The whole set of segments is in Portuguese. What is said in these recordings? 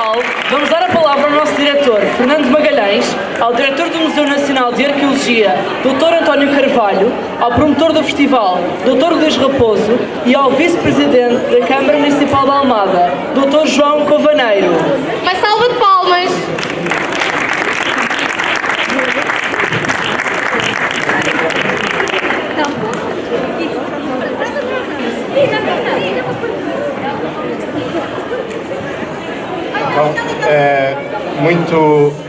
municipal, vamos dar a palavra ao nosso diretor, Fernando Magalhães, ao diretor do Museu Nacional de Arqueologia, Dr. António Carvalho, ao promotor do festival, Dr. Luís Raposo, e ao vice-presidente da Câmara Municipal de Almada, Dr. João Covaneiro. Uma salva de palmas! Bom,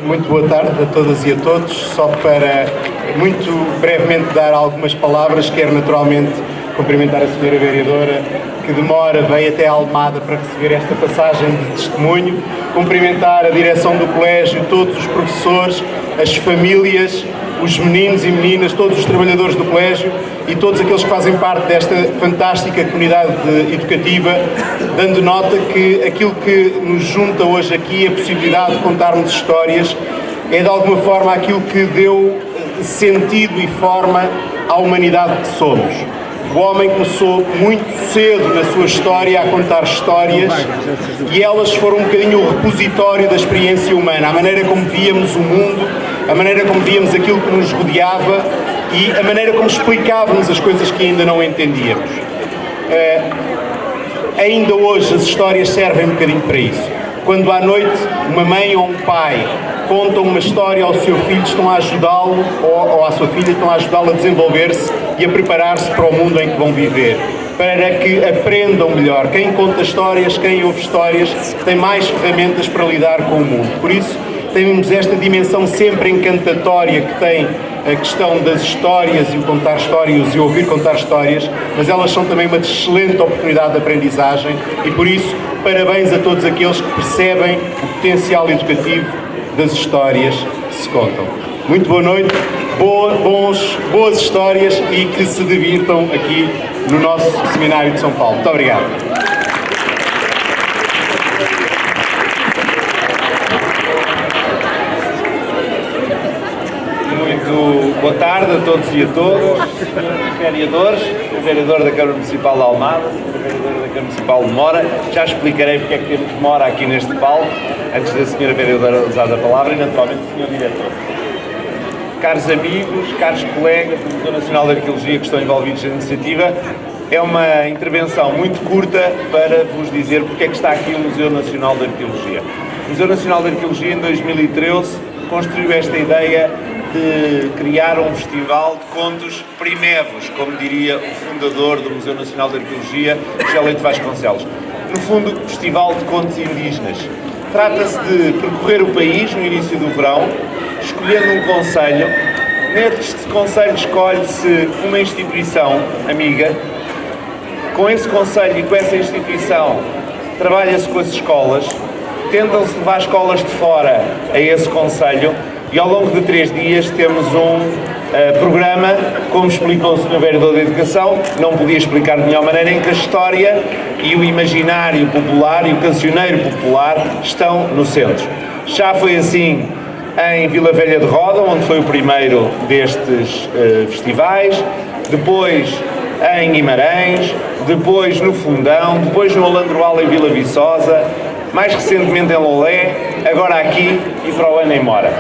muito boa tarde a todas e a todos. Só para muito brevemente dar algumas palavras, quero naturalmente cumprimentar a senhora vereadora que veio até a Almada para receber esta passagem de testemunho, cumprimentar a direção do colégio, todos os professores, as famílias, os meninos e meninas, todos os trabalhadores do colégio e todos aqueles que fazem parte desta fantástica comunidade educativa, dando nota que aquilo que nos junta hoje aqui, a possibilidade de contarmos histórias, é de alguma forma aquilo que deu sentido e forma à humanidade que somos. O homem começou muito cedo na sua história a contar histórias e elas foram um bocadinho o repositório da experiência humana, a maneira como víamos o mundo, a maneira como víamos aquilo que nos rodeava e a maneira como explicávamos as coisas que ainda não entendíamos. Ainda hoje as histórias servem um bocadinho para isso. Quando à noite uma mãe ou um pai contam uma história ao seu filho, estão a ajudá-lo ou à sua filha, estão a ajudá-lo a desenvolver-se e a preparar-se para o mundo em que vão viver, para que aprendam melhor. Quem conta histórias, quem ouve histórias, tem mais ferramentas para lidar com o mundo. Por isso, temos esta dimensão sempre encantatória que tem a questão das histórias e o contar histórias e ouvir contar histórias, mas elas são também uma excelente oportunidade de aprendizagem e, por isso, parabéns a todos aqueles que percebem o potencial educativo das histórias que se contam. Muito boa noite, boas histórias e que se divirtam aqui no nosso Seminário de São Paulo. Muito obrigado. Muito boa tarde a todos e a todas, senhores vereadores, o vereador da Câmara Municipal de Almada, o vereador da Câmara Municipal de Mora. Já explicarei porque é que temos Mora aqui neste palco, antes da senhora vereadora usar a palavra e naturalmente o senhor diretor. Caros amigos, caros colegas do Museu Nacional de Arqueologia que estão envolvidos na iniciativa, é uma intervenção muito curta para vos dizer porque é que está aqui o Museu Nacional de Arqueologia. O Museu Nacional de Arqueologia, em 2013, construiu esta ideia de criar um festival de contos primevos, como diria o fundador do Museu Nacional de Arqueologia, José Leite Vasconcelos. No fundo, festival de contos indígenas. Trata-se de percorrer o país no início do verão, escolhendo um concelho. Neste concelho escolhe-se uma instituição amiga. Com esse concelho e com essa instituição trabalha-se com as escolas. Tentam-se levar escolas de fora a esse concelho e ao longo de 3 dias temos um programa, como explicou o Sr. Vereador da Educação, não podia explicar de melhor maneira, em que a história e o imaginário popular e o cancioneiro popular estão no centro. Já foi assim em Vila Velha de Roda, onde foi o primeiro destes festivais, depois em Guimarães, depois no Fundão, depois no Alandroal em Vila Viçosa, mais recentemente em Lolé, agora aqui e para o ano em Mora.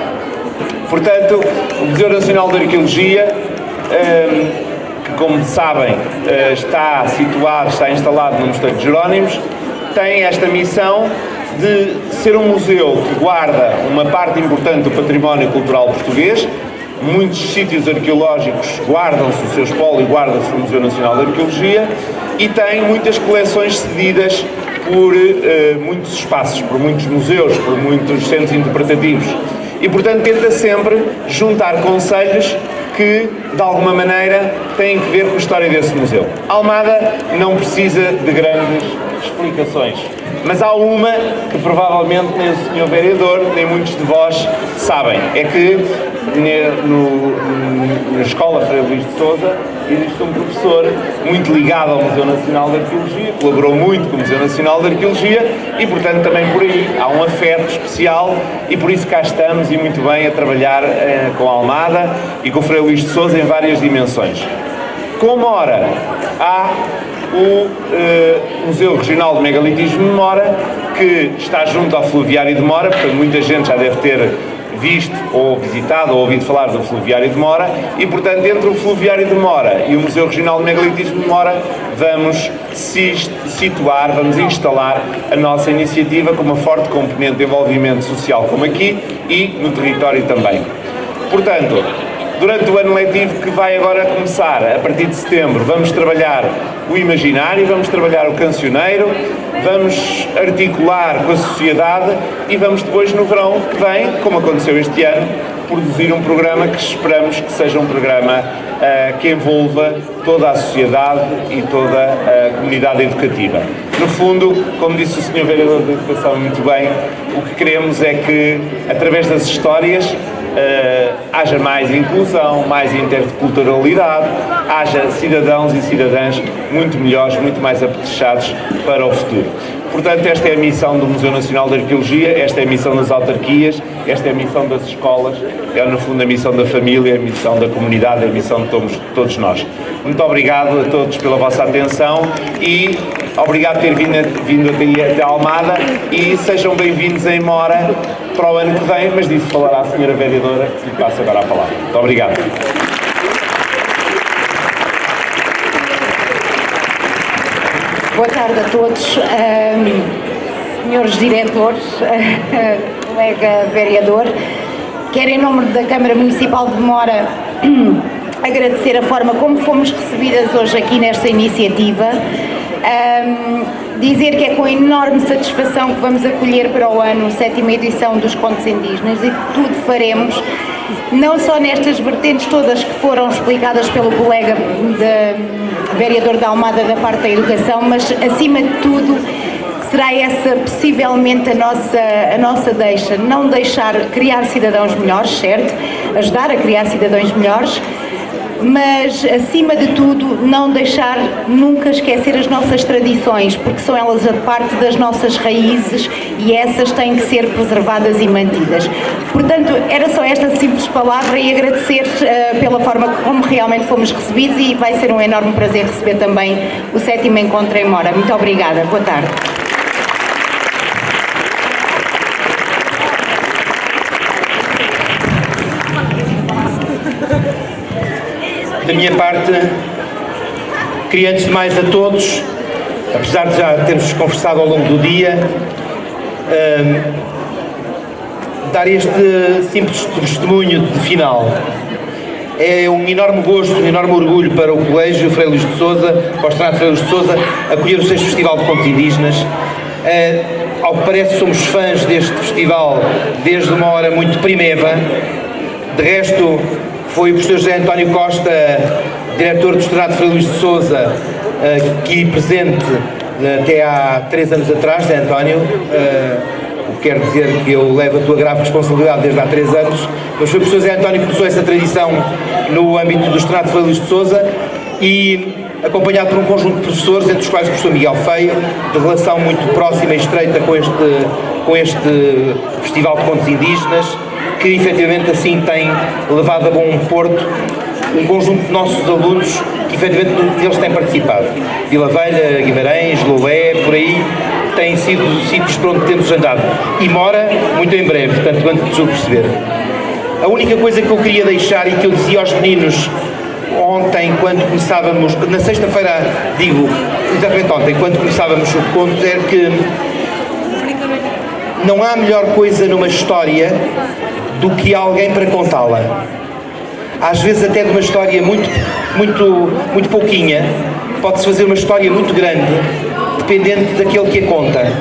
Portanto, o Museu Nacional de Arqueologia, que como sabem está instalado no Mosteiro de Jerónimos, tem esta missão de ser um museu que guarda uma parte importante do património cultural português. Muitos sítios arqueológicos guardam-se o seu espólio e guarda-se no Museu Nacional de Arqueologia e tem muitas coleções cedidas por muitos espaços, por muitos museus, por muitos centros interpretativos. E, portanto, tenta sempre juntar concelhos que, de alguma maneira, têm que ver com a história desse museu. Almada não precisa de grandes explicações, mas há uma que provavelmente nem o Sr. Vereador, nem muitos de vós sabem. É que na Escola Frei Luís de Sousa existe um professor muito ligado ao Museu Nacional de Arqueologia, colaborou muito com o Museu Nacional de Arqueologia e, portanto, também por aí há um afeto especial e por isso cá estamos e muito bem a trabalhar com a Almada e com o Frei Luís de Sousa em várias dimensões. Com Mora há o Museu Regional de Megalitismo de Mora, que está junto ao Fluviário de Mora, portanto muita gente já deve ter visto ou visitado ou ouvido falar do Fluviário de Mora e, portanto, entre o Fluviário de Mora e o Museu Regional de Megalitismo de Mora vamos situar, vamos instalar a nossa iniciativa com uma forte componente de envolvimento social como aqui e no território também. Portanto, durante o ano letivo que vai agora começar, a partir de setembro, vamos trabalhar o imaginário, vamos trabalhar o cancioneiro, vamos articular com a sociedade e vamos depois, no verão que vem, como aconteceu este ano, produzir um programa que esperamos que seja um programa que envolva toda a sociedade e toda a comunidade educativa. No fundo, como disse o Sr. Vereador da Educação muito bem, o que queremos é que, através das histórias, haja mais inclusão, mais interculturalidade, haja cidadãos e cidadãs muito melhores, muito mais apetrechados para o futuro. Portanto, esta é a missão do Museu Nacional de Arqueologia, esta é a missão das autarquias, esta é a missão das escolas, é no fundo a missão da família, a missão da comunidade, a missão de todos nós. Muito obrigado a todos pela vossa atenção e obrigado por ter vindo até Almada e sejam bem-vindos em Mora para o ano que vem, mas disso falará a Sra. Vereadora, que lhe passo agora a palavra. Muito obrigado. Boa tarde a todos, senhores diretores, colega vereador. Quero, em nome da Câmara Municipal de Mora, agradecer a forma como fomos recebidas hoje aqui nesta iniciativa. Dizer que é com enorme satisfação que vamos acolher para o ano a 7ª edição dos Contos Indígenas e que tudo faremos, não só nestas vertentes todas que foram explicadas pelo colega vereador da Almada da parte da educação, mas acima de tudo será essa possivelmente a nossa deixa, não deixar criar cidadãos melhores, certo? Ajudar a criar cidadãos melhores, mas acima de tudo não deixar nunca esquecer as nossas tradições, porque são elas a parte das nossas raízes e essas têm que ser preservadas e mantidas. Portanto, era só esta simples palavra e agradecer pela forma como realmente fomos recebidos e vai ser um enorme prazer receber também o 7º Encontro em Mora. Muito obrigada. Boa tarde. Da minha parte, queria antes de mais a todos, apesar de já termos conversado ao longo do dia, dar este simples testemunho de final. É um enorme gosto, um enorme orgulho para o Colégio Frei Luís de Sousa, para o Externato Frei Luís de Sousa, acolher o 6º Festival de Contos Indígenas. Ao que parece, somos fãs deste festival desde uma hora muito primeva. De resto, foi o professor José António Costa, diretor do Externato Frei Luís de Sousa, aqui presente até há 3 anos atrás, José António, o que quer dizer que eu levo a tua grave responsabilidade desde há 3 anos, mas foi o professor José António que começou essa tradição no âmbito do Externato Frei Luís de Sousa e acompanhado por um conjunto de professores, entre os quais o professor Miguel Feio, de relação muito próxima e estreita com este Festival de Contos Indígenas, que efetivamente assim tem levado a bom porto um conjunto de nossos alunos que efetivamente eles têm participado. Vila Velha, Guimarães, Lolé, por aí, têm sido sítios para onde temos andado. E Mora, muito em breve, portanto, quanto de perceber. A única coisa que eu queria deixar e que eu dizia aos meninos ontem, quando começávamos, na sexta-feira, digo, exatamente ontem, quando começávamos o conto, é que não há melhor coisa numa história do que alguém para contá-la. Às vezes até de uma história muito pouquinha, pode-se fazer uma história muito grande, dependente daquele que a conta.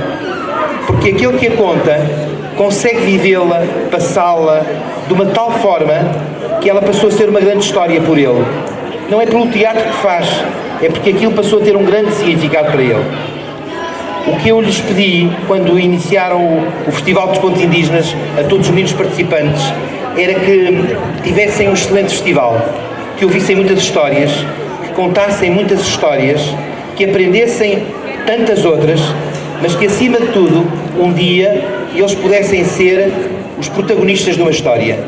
Porque aquele que a conta consegue vivê-la, passá-la de uma tal forma que ela passou a ser uma grande história por ele. Não é pelo teatro que faz, é porque aquilo passou a ter um grande significado para ele. O que eu lhes pedi, quando iniciaram o Festival dos Contos Indígenas, a todos os meninos participantes, era que tivessem um excelente festival, que ouvissem muitas histórias, que contassem muitas histórias, que aprendessem tantas outras, mas que, acima de tudo, um dia eles pudessem ser os protagonistas de uma história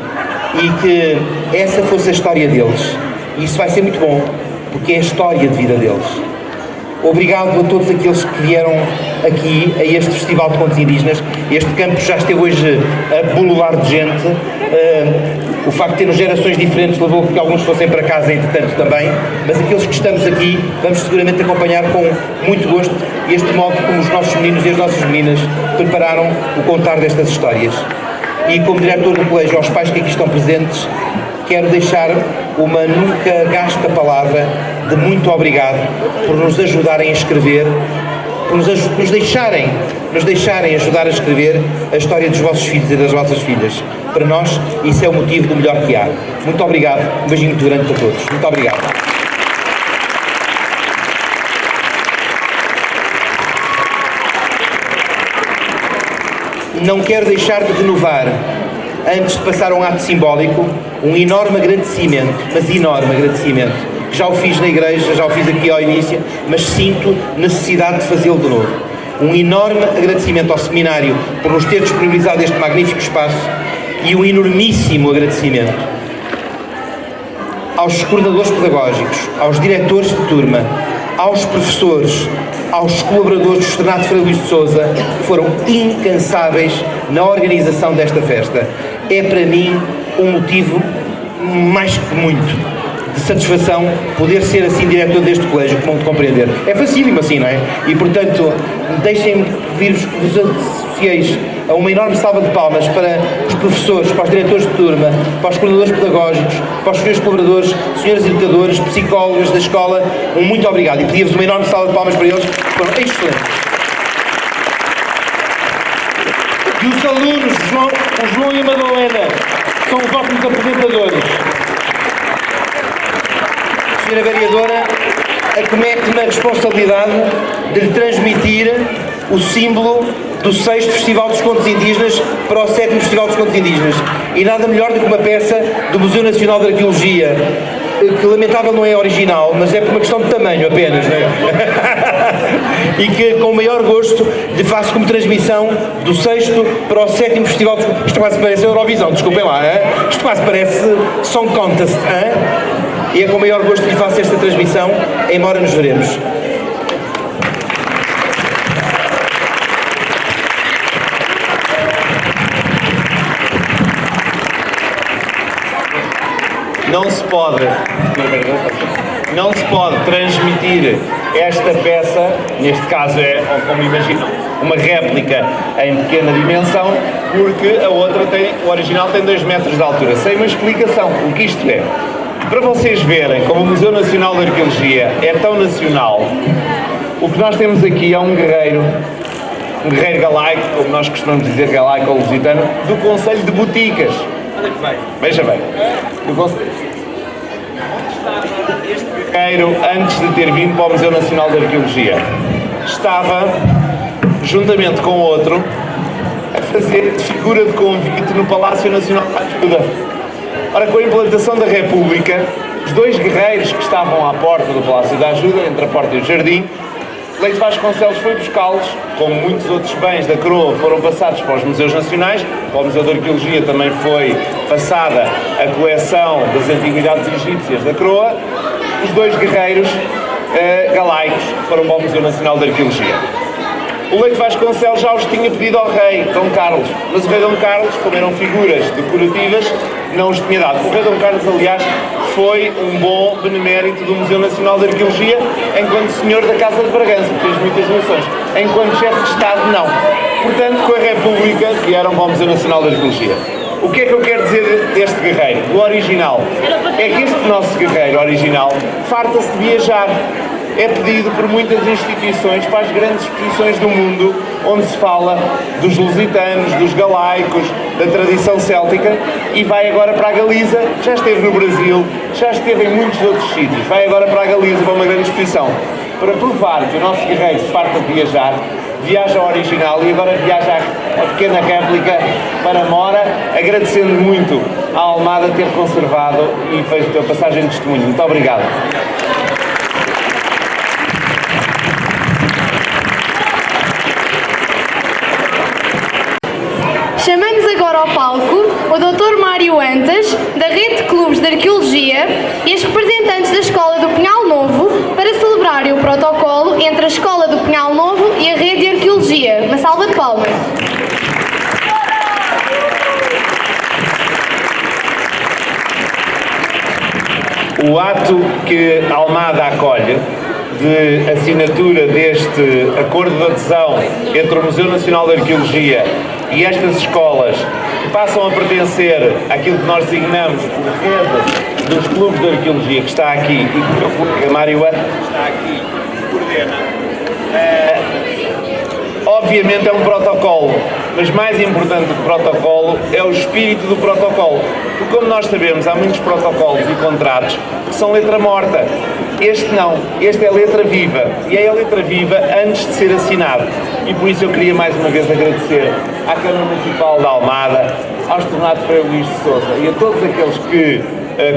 e que essa fosse a história deles. E isso vai ser muito bom, porque é a história de vida deles. Obrigado a todos aqueles que vieram aqui a este Festival de Contos Indígenas. Este campo já esteve hoje a bulular de gente. O facto de termos gerações diferentes levou a que alguns fossem para casa, entretanto, também. Mas aqueles que estamos aqui vamos seguramente acompanhar com muito gosto este modo como os nossos meninos e as nossas meninas prepararam o contar destas histórias. E como diretor do colégio, aos pais que aqui estão presentes, quero deixar uma nunca gasta palavra de muito obrigado por nos ajudarem a escrever, por nos deixarem ajudar a escrever a história dos vossos filhos e das vossas filhas. Para nós, isso é o motivo do melhor que há. Muito obrigado, um beijinho muito grande para todos. Muito obrigado. Não quero deixar de renovar, antes de passar a um ato simbólico, um enorme agradecimento, mas enorme agradecimento. Já o fiz na igreja, já o fiz aqui ao início, mas sinto necessidade de fazê-lo de novo. Um enorme agradecimento ao seminário por nos ter disponibilizado este magnífico espaço e um enormíssimo agradecimento aos coordenadores pedagógicos, aos diretores de turma, aos professores, aos colaboradores do Externato Frei Luís de Sousa, que foram incansáveis na organização desta festa. É para mim um motivo mais que muito de satisfação poder ser assim diretor deste colégio, como vão compreender. É facílimo assim, não é? E portanto, deixem-me pedir-vos fiéis a uma enorme salva de palmas para os professores, para os diretores de turma, para os coordenadores pedagógicos, para os senhores colaboradores, senhores educadores, psicólogos da escola. Um muito obrigado e pedir-vos uma enorme salva de palmas para eles, que foram excelentes. E os alunos, o João e a Madalena, são os ótimos apresentadores. Senhora Vereadora, acomete-me a responsabilidade de lhe transmitir o símbolo do 6º Festival dos Contos Indígenas para o 7º Festival dos Contos Indígenas. E nada melhor do que uma peça do Museu Nacional de Arqueologia, que lamentável não é original, mas é por uma questão de tamanho apenas, não é? E que com o maior gosto lhe faço como transmissão do 6º para o 7º Festival dos Contos. Isto quase parece Eurovisão, desculpem lá, hein? Isto quase parece Song Contest, hein? E é com o maior gosto que lhe faço esta transmissão, embora nos veremos. Não se pode transmitir esta peça, neste caso é, como imaginam, uma réplica em pequena dimensão, porque a outra o original tem 2 metros de altura. Sem uma explicação, o que isto é. Para vocês verem como o Museu Nacional de Arqueologia é tão nacional, o que nós temos aqui é um guerreiro galaico, como nós costumamos dizer, galaico ou lusitano, do Conselho de Boticas. Veja bem, do Conselho. Este guerreiro, antes de ter vindo para o Museu Nacional de Arqueologia, estava, juntamente com outro, a fazer figura de convite no Palácio Nacional da Ajuda. Ora, com a implantação da República, os 2 guerreiros que estavam à porta do Palácio da Ajuda, entre a porta e o jardim, Leite Vasconcelos foi buscá-los, como muitos outros bens da coroa foram passados para os museus nacionais. Para o Museu de Arqueologia também foi passada a coleção das antiguidades egípcias da coroa. Os 2 guerreiros galaicos foram para o Museu Nacional de Arqueologia. O Leite Vasconcelos já os tinha pedido ao rei Dom Carlos, mas o rei Dom Carlos, como eram figuras decorativas, não os tinha dado. O rei Dom Carlos, aliás, foi um bom benemérito do Museu Nacional de Arqueologia, enquanto senhor da Casa de Bragança, fez muitas doações. Enquanto chefe de Estado, não. Portanto, com a República, vieram para o Museu Nacional de Arqueologia. O que é que eu quero dizer deste guerreiro, do original? É que este nosso guerreiro original farta-se de viajar. É pedido por muitas instituições para as grandes exposições do mundo, onde se fala dos lusitanos, dos galaicos, da tradição céltica, e vai agora para a Galiza, já esteve no Brasil, já esteve em muitos outros sítios, vai agora para a Galiza para uma grande exposição, para provar que o nosso guerreiro se farta de viajar, viaja ao original e agora viaja a pequena réplica para Mora, agradecendo muito à Almada ter conservado e feito a passagem de testemunho. Muito obrigado. Chamamos agora ao palco o Dr. Mário Antas, da Rede de Clubes de Arqueologia, e as representantes da Escola do Pinhal Novo para celebrarem o protocolo entre Pinhal Novo e a Rede de Arqueologia. Uma salva de palmas. O ato que Almada acolhe de assinatura deste acordo de adesão entre o Museu Nacional de Arqueologia e estas escolas que passam a pertencer àquilo que nós designamos por rede dos clubes de arqueologia, que está aqui e que o meu colega Mário Antes está aqui e coordena, obviamente é um protocolo, mas mais importante do que o protocolo é o espírito do protocolo. Porque, como nós sabemos, há muitos protocolos e contratos que são letra morta. Este não, este é letra viva, e é a letra viva antes de ser assinado. E por isso eu queria mais uma vez agradecer à Câmara Municipal de Almada, ao Externato Frei Luís de Sousa e a todos aqueles que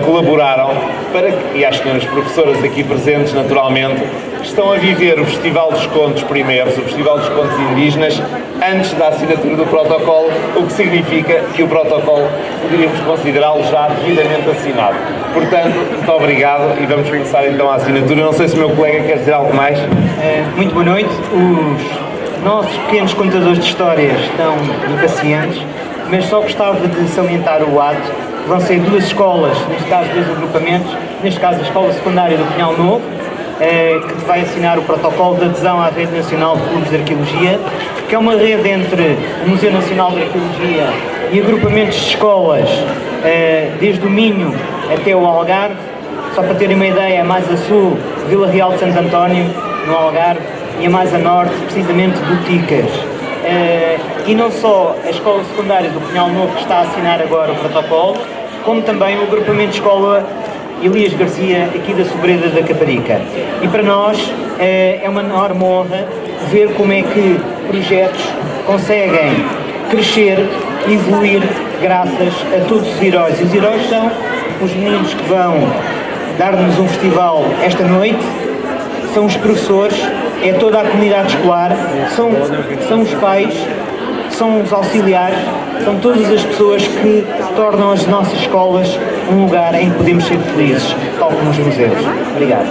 colaboraram para que, e às senhoras professoras aqui presentes naturalmente, estão a viver o Festival dos Contos primeiros, o Festival dos Contos Indígenas, antes da assinatura do protocolo, o que significa que o protocolo poderíamos considerá-lo já devidamente assinado. Portanto, muito obrigado e vamos começar então a assinatura. Não sei se o meu colega quer dizer algo mais. Muito boa noite. Os nossos pequenos contadores de histórias estão impacientes, mas só gostava de salientar o ato. Vão ser duas escolas, neste caso dois agrupamentos, neste caso a Escola Secundária do Pinhal Novo, que vai assinar o protocolo de adesão à Rede Nacional de Clubes de Arqueologia, que é uma rede entre o Museu Nacional de Arqueologia e agrupamentos de escolas, desde o Minho até o Algarve. Só para terem uma ideia, mais a sul, Vila Real de Santo António, no Algarve, e a mais a norte, precisamente, Boticas. E não só a Escola Secundária do Pinhal Novo que está a assinar agora o protocolo, como também o agrupamento de escola Elias Garcia, aqui da Sobreda da Caparica. E para nós é uma enorme honra ver como é que projetos conseguem crescer e evoluir graças a todos os heróis. E os heróis são os meninos que vão dar-nos um festival esta noite, são os professores, é toda a comunidade escolar, são os pais, são os auxiliares, são todas as pessoas que tornam as nossas escolas um lugar em que podemos ser felizes, tal como os museus. Obrigado.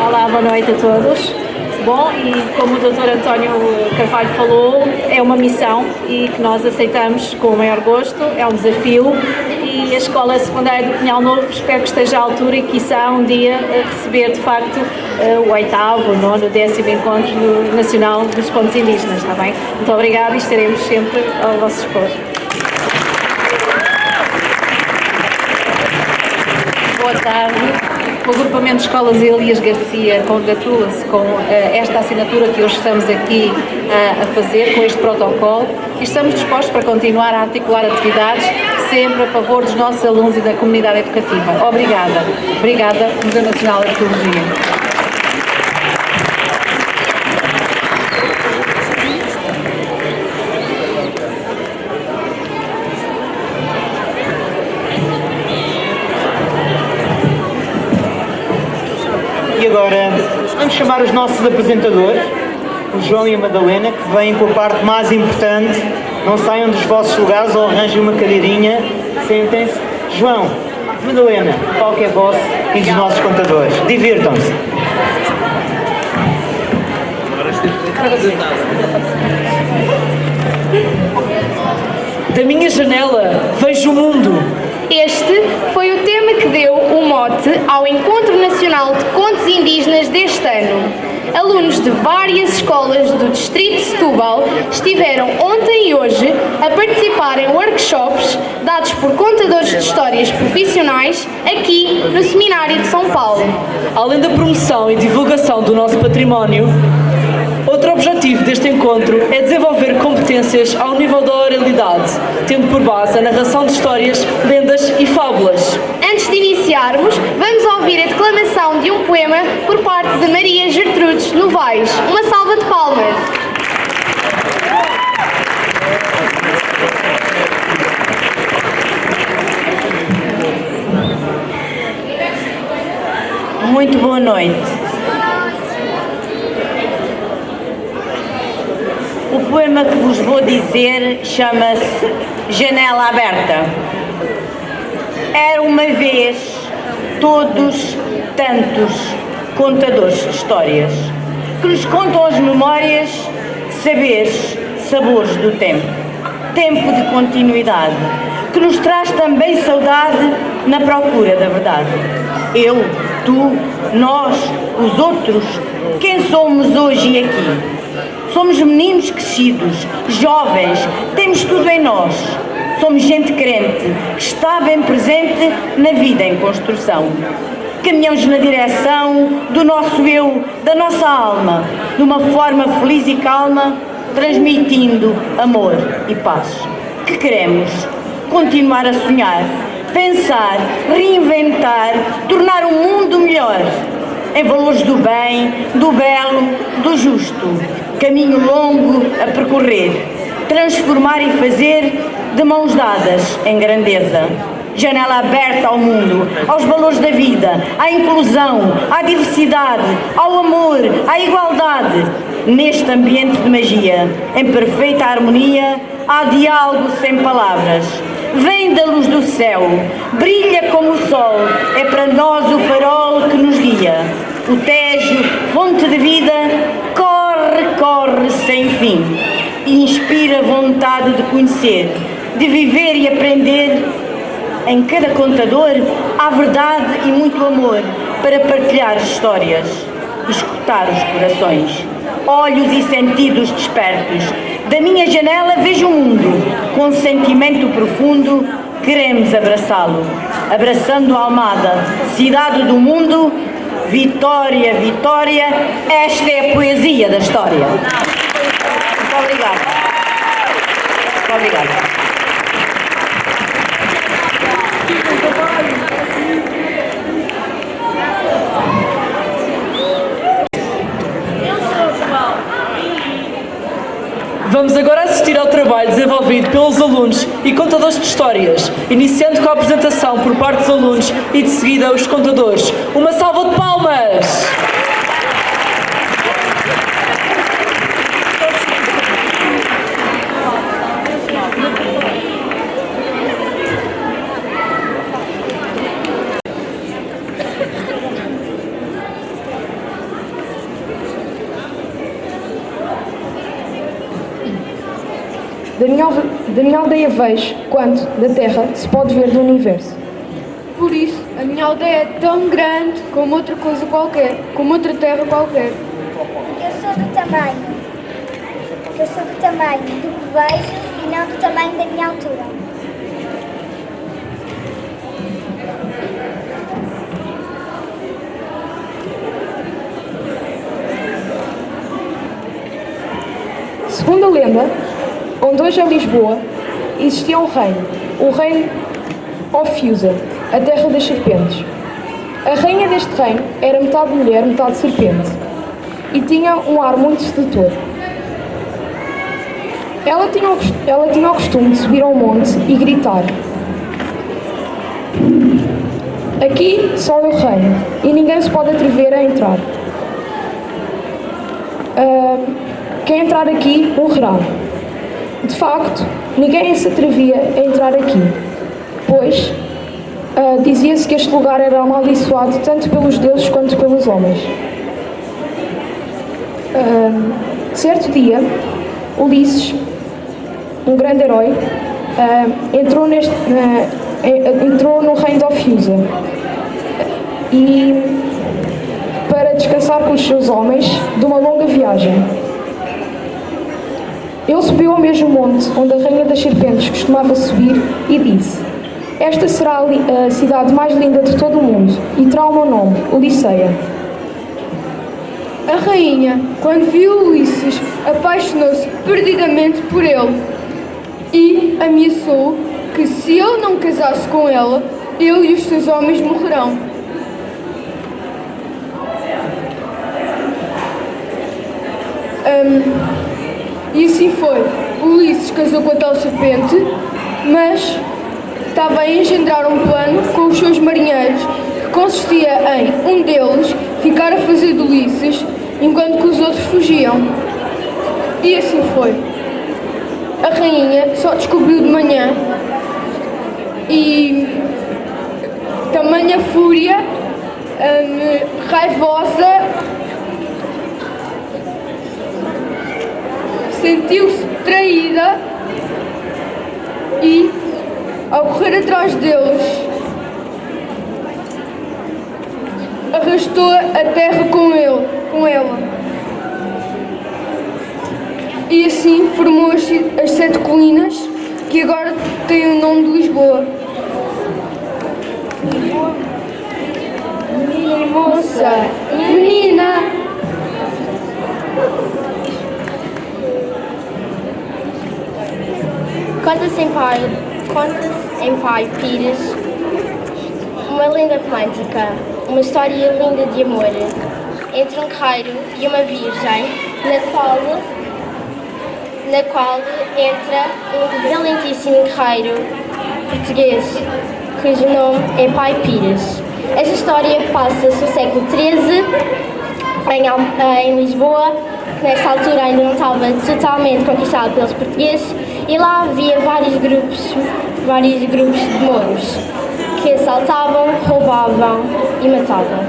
Olá, boa noite a todos. Bom, e como o Dr. António Carvalho falou, é uma missão e que nós aceitamos com o maior gosto, é um desafio e a Escola Secundária do Pinhal Novo espero que esteja à altura e quiçá um dia receber de facto o 8º, o 9º, o 10º Encontro Nacional dos Contos Indígenas, está bem? Muito obrigada e estaremos sempre ao vosso dispor. Boa tarde. O agrupamento de escolas Elias Garcia congratula-se com esta assinatura que hoje estamos aqui a fazer, com este protocolo, e estamos dispostos para continuar a articular atividades sempre a favor dos nossos alunos e da comunidade educativa. Obrigada. Obrigada, Museu Nacional de Arqueologia. E agora vamos chamar os nossos apresentadores, o João e a Madalena, que vêm com a parte mais importante. Não saiam dos vossos lugares ou arranjem uma cadeirinha, sentem-se. João, Madalena, qual que é vosso e dos nossos contadores? Divirtam-se. Da minha janela vejo o mundo. Este foi o tema que deu o mote ao Encontro Nacional de Contos Indígenas deste ano. Alunos de várias escolas do Distrito de Setúbal estiveram ontem e hoje a participar em workshops dados por contadores de histórias profissionais aqui no Seminário de São Paulo. Além da promoção e divulgação do nosso património, outro objetivo deste encontro é desenvolver competências ao nível da oralidade, tendo por base a narração de histórias, lendas e fábulas. Antes de iniciarmos, vamos ouvir a declamação de um poema por parte de Maria Gertrudes Novaes. Uma salva de palmas. Muito boa noite. O poema que vos vou dizer chama-se Janela aberta. Era uma vez todos tantos contadores de histórias que nos contam as memórias de saberes, sabores do tempo. Tempo de continuidade, que nos traz também saudade na procura da verdade. Eu, tu, nós, os outros, quem somos hoje e aqui? Somos meninos crescidos, jovens, temos tudo em nós. Somos gente crente, que está bem presente na vida em construção. Caminhamos na direção do nosso eu, da nossa alma, de uma forma feliz e calma, transmitindo amor e paz. Que queremos? Continuar a sonhar, pensar, reinventar, tornar o mundo melhor, em valores do bem, do belo, do justo. Caminho longo a percorrer, transformar e fazer de mãos dadas em grandeza. Janela aberta ao mundo, aos valores da vida, à inclusão, à diversidade, ao amor, à igualdade. Neste ambiente de magia, em perfeita harmonia, há diálogo sem palavras. Vem da luz do céu, brilha como o sol, é para nós o farol que nos guia. O Tejo, fonte de vida, corre, corre sem fim e inspira vontade de conhecer, de viver e aprender. Em cada contador há verdade e muito amor para partilhar as histórias, escutar os corações, olhos e sentidos despertos. Da minha janela vejo o mundo, com sentimento profundo, queremos abraçá-lo. Abraçando Almada, cidade do mundo, Vitória, Vitória, esta é a poesia da história. Muito obrigada. Muito obrigada. Vamos agora assistir ao trabalho desenvolvido pelos alunos e contadores de histórias, iniciando com a apresentação por parte dos alunos e de seguida os contadores. Uma salva de palmas! Da minha aldeia vejo quanto da terra se pode ver do universo. Por isso, a minha aldeia é tão grande como outra coisa qualquer, como outra terra qualquer. Eu sou do tamanho do que vejo e não do tamanho da minha altura. Segundo a lenda, onde hoje é Lisboa, existia um reino, o reino Ophiusa, a terra das serpentes. A rainha deste reino era metade mulher, metade serpente, e tinha um ar muito sedutor. Ela tinha o costume de subir ao monte e gritar: "Aqui só eu reino, e ninguém se pode atrever a entrar. Quem entrar aqui morrerá." De facto, ninguém se atrevia a entrar aqui, pois dizia-se que este lugar era amaldiçoado tanto pelos deuses quanto pelos homens. Certo dia, Ulisses, um grande herói, entrou no reino de Ophiusa e para descansar com os seus homens de uma longa viagem. Ele subiu ao mesmo monte onde a rainha das serpentes costumava subir e disse: "Esta será a cidade mais linda de todo o mundo e terá o meu nome, Ulisseia." A rainha, quando viu Ulisses, apaixonou-se perdidamente por ele e ameaçou que se ele não casasse com ela, ele e os seus homens morrerão. E assim foi. Ulisses casou com a tal serpente, mas estava a engendrar um plano com os seus marinheiros, que consistia em um deles ficar a fazer de Ulisses, enquanto que os outros fugiam. E assim foi. a rainha só descobriu de manhã e tamanha fúria, raivosa, sentiu-se traída e, ao correr atrás deles, arrastou a terra com ela. E assim formou as 7 colinas que agora têm o nome de Lisboa. Menina e moça, menina! Conta-se em Pai Pires uma lenda romântica, uma história linda de amor entre um guerreiro e uma virgem, na qual entra um valentíssimo guerreiro português, cujo nome é Pai Pires. Esta história passa-se no século XIII, em Lisboa, que nesta altura ainda não estava totalmente conquistada pelos portugueses, e lá havia vários grupos de mouros que assaltavam, roubavam e matavam.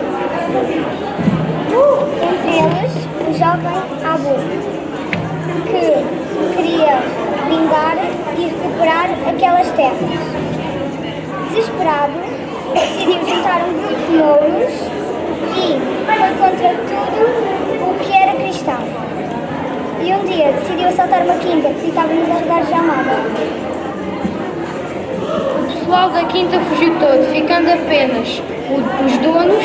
Entre eles, o jovem Abu, que queria vingar e recuperar aquelas terras. Desesperado, decidiu juntar um grupo de mouros e foi contra tudo o que era cristão. E um dia decidiu assaltar uma quinta que ficava nos arredores de Almada. O pessoal da quinta fugiu todo, ficando apenas os donos,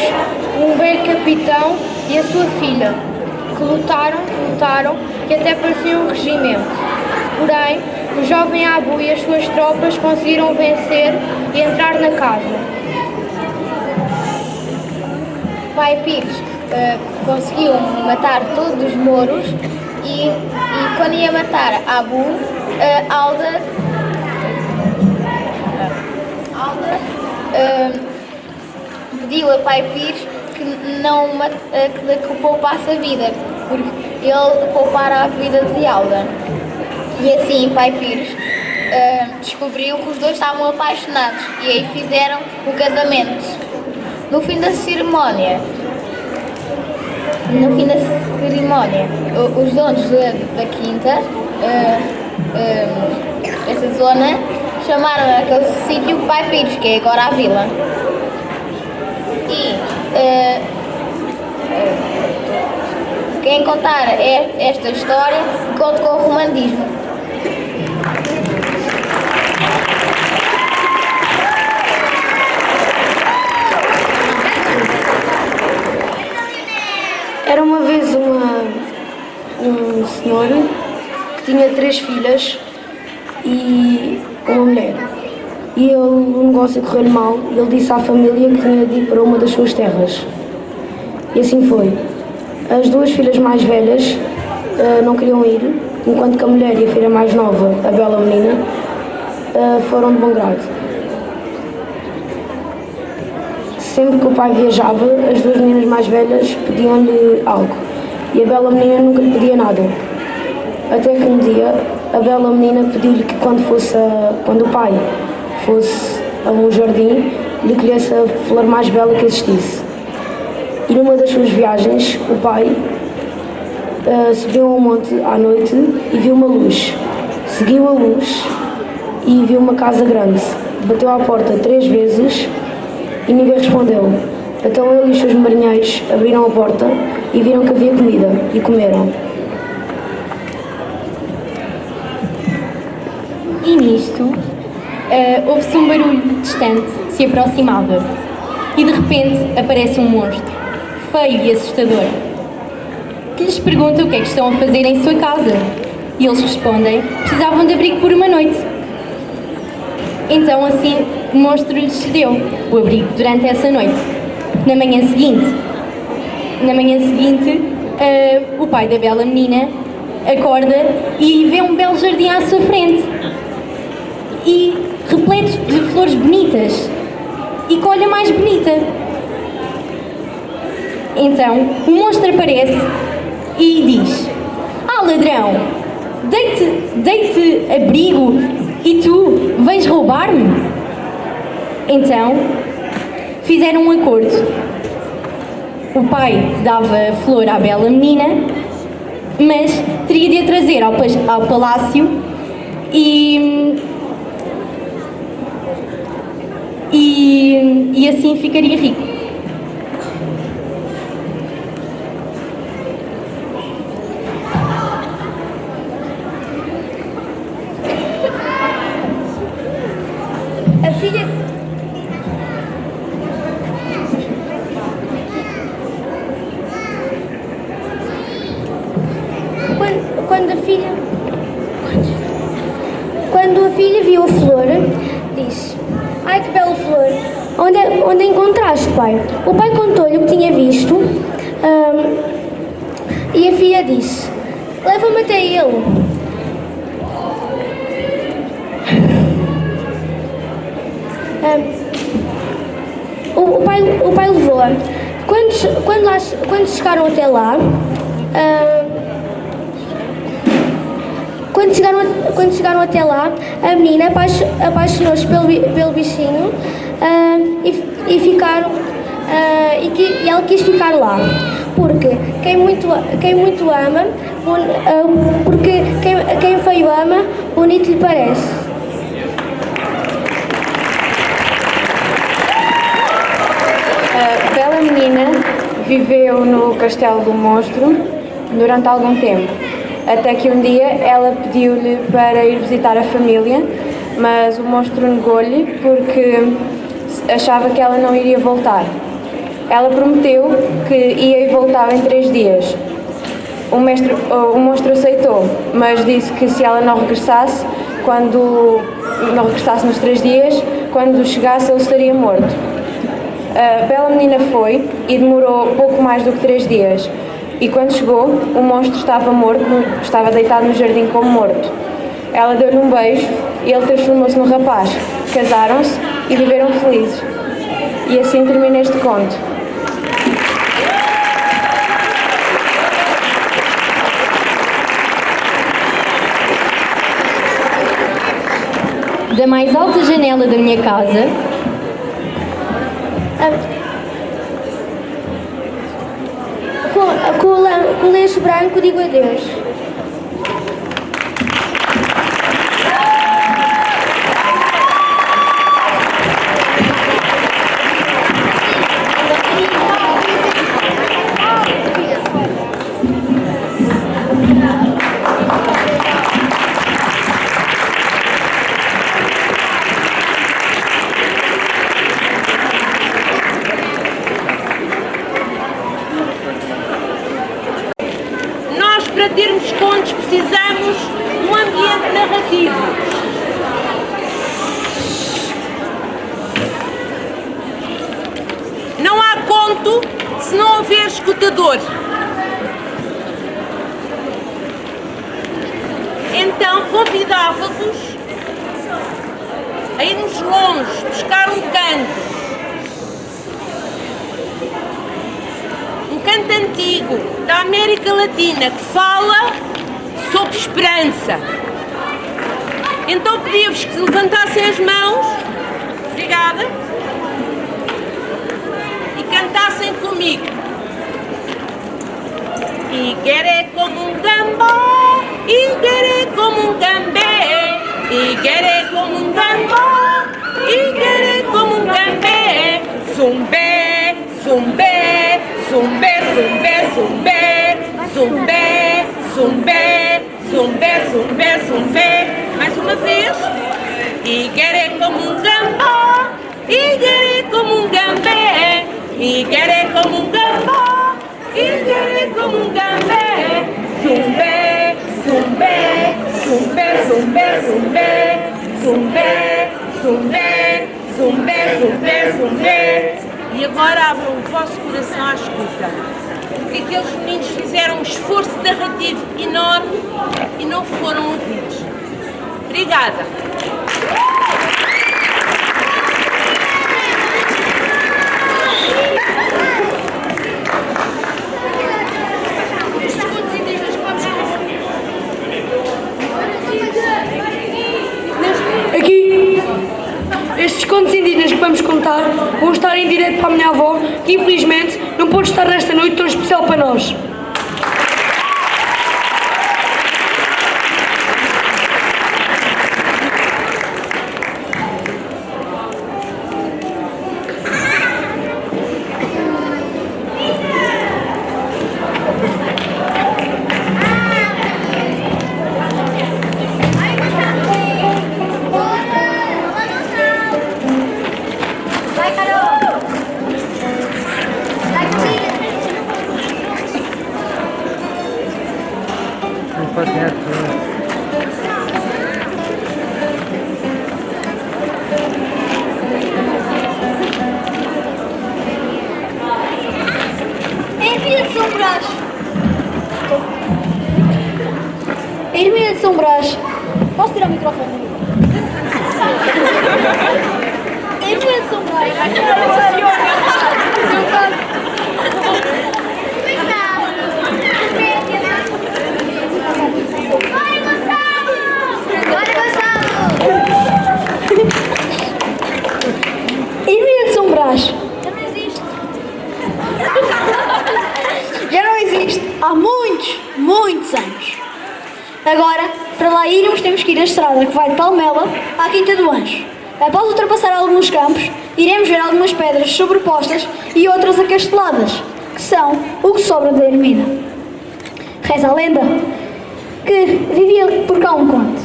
um velho capitão e a sua filha, que lutaram e até pareciam um regimento. Porém, o jovem Abu e as suas tropas conseguiram vencer e entrar na casa. Pai Pires conseguiu matar todos os mouros e quando ia matar Abu, Alda pediu a Pai Pires que lhe poupasse a vida, porque ele poupara a vida de Alda. E assim Pai Pires descobriu que os dois estavam apaixonados e aí fizeram o casamento. No fim da cerimónia, os donos da quinta, essa zona, chamaram aquele sítio Pai Pires, que é agora a vila. E quem contar esta história, conta com o romantismo. Era uma vez um senhor que tinha 3 filhas e uma mulher. E o negócio correu-lhe mal e ele disse à família que tinha de ir para uma das suas terras. E assim foi. As 2 filhas mais velhas não queriam ir, enquanto que a mulher e a filha mais nova, a bela menina, foram de bom grado. Sempre que o pai viajava, as 2 meninas mais velhas pediam-lhe algo e a bela menina nunca lhe pedia nada. Até que um dia a bela menina pediu-lhe que quando o pai fosse a um jardim, lhe colhesse a flor mais bela que existisse. E numa das suas viagens, o pai subiu a um monte à noite e viu uma luz. Seguiu a luz e viu uma casa grande. Bateu à porta 3 vezes e ninguém respondeu. Então ele e os seus marinheiros abriram a porta e viram que havia comida e comeram. E nisto, ouve-se um barulho distante, se aproximava. E de repente aparece um monstro, feio e assustador, que lhes pergunta o que é que estão a fazer em sua casa. E eles respondem que precisavam de abrigo por uma noite. Então assim o monstro lhes cedeu o abrigo durante essa noite. Na manhã seguinte, o pai da bela menina acorda e vê um belo jardim à sua frente e repleto de flores bonitas e com a olha mais bonita. Então o monstro aparece e diz: "Ah, ladrão, dei-te abrigo e tu vens roubar-me? Então, fizeram um acordo. O pai dava flor à bela menina, mas teria de a trazer ao palácio e assim ficaria rico. A filha... Quando a filha viu a flor, disse: ai, que bela flor! Onde a encontraste, pai? O pai contou-lhe o que tinha visto e a filha disse: leva-me até ele. O pai levou-a. Quando chegaram até lá, quando chegaram até lá, a menina apaixonou-se pelo bichinho e ela quis ficar lá. Porque quem muito ama, porque quem feio ama, bonito lhe parece. A bela menina viveu no castelo do monstro durante algum tempo, até que um dia ela pediu-lhe para ir visitar a família, mas o monstro negou-lhe porque achava que ela não iria voltar. Ela prometeu que ia e voltava em 3 dias. O monstro aceitou, mas disse que se ela não regressasse nos 3 dias, quando chegasse ele estaria morto. A bela menina foi e demorou pouco mais do que 3 dias. E quando chegou, o monstro estava morto, estava deitado no jardim como morto. Ela deu-lhe um beijo e ele transformou-se num rapaz. Casaram-se e viveram felizes. E assim termina este conto. Da mais alta janela da minha casa, Com o lenço branco digo adeus. Para termos contos precisamos de um ambiente narrativo. Não há conto se não houver escutador. Então convidava-vos a irmos longe, buscar um canto. Um canto antigo da América Latina que fala sobre esperança. Então pedia-vos que levantassem as mãos, obrigada, e cantassem comigo. Igueré como um gambá, igueré como um gambé, igueré como um gambá, igueré como um gambé, zumbé, zumbé, zumbé, zumbé, zumbé, zumbé, zumbé, zumbé, zumbé, zumbé. Mais uma vez. Igueré como um gambá, igueré como um gambé, igueré como um gambá, igueré como um gambé. Zumbé, zumbé, zumbé, zumbé, zumbé, zumbé, zumbé, zumbé, zumbé, zumbé. E agora abram o vosso coração à escuta. Porque aqueles meninos fizeram um esforço narrativo enorme e não foram ouvidos. Obrigada. Estes contos indígenas que vamos vou estar em direto para a minha avó, que infelizmente não pôde estar nesta noite tão especial para nós. Ermida de São Brás. Posso tirar o microfone? Ermida de São Brás. Ermida de São Brás. Já não existe há muitos anos. Agora, para lá irmos, temos que ir à estrada que vai de Palmela à Quinta do Anjo. Após ultrapassar alguns campos, iremos ver algumas pedras sobrepostas e outras acasteladas, que são o que sobra da Ermida. Reza a lenda que vivia por cá um conde.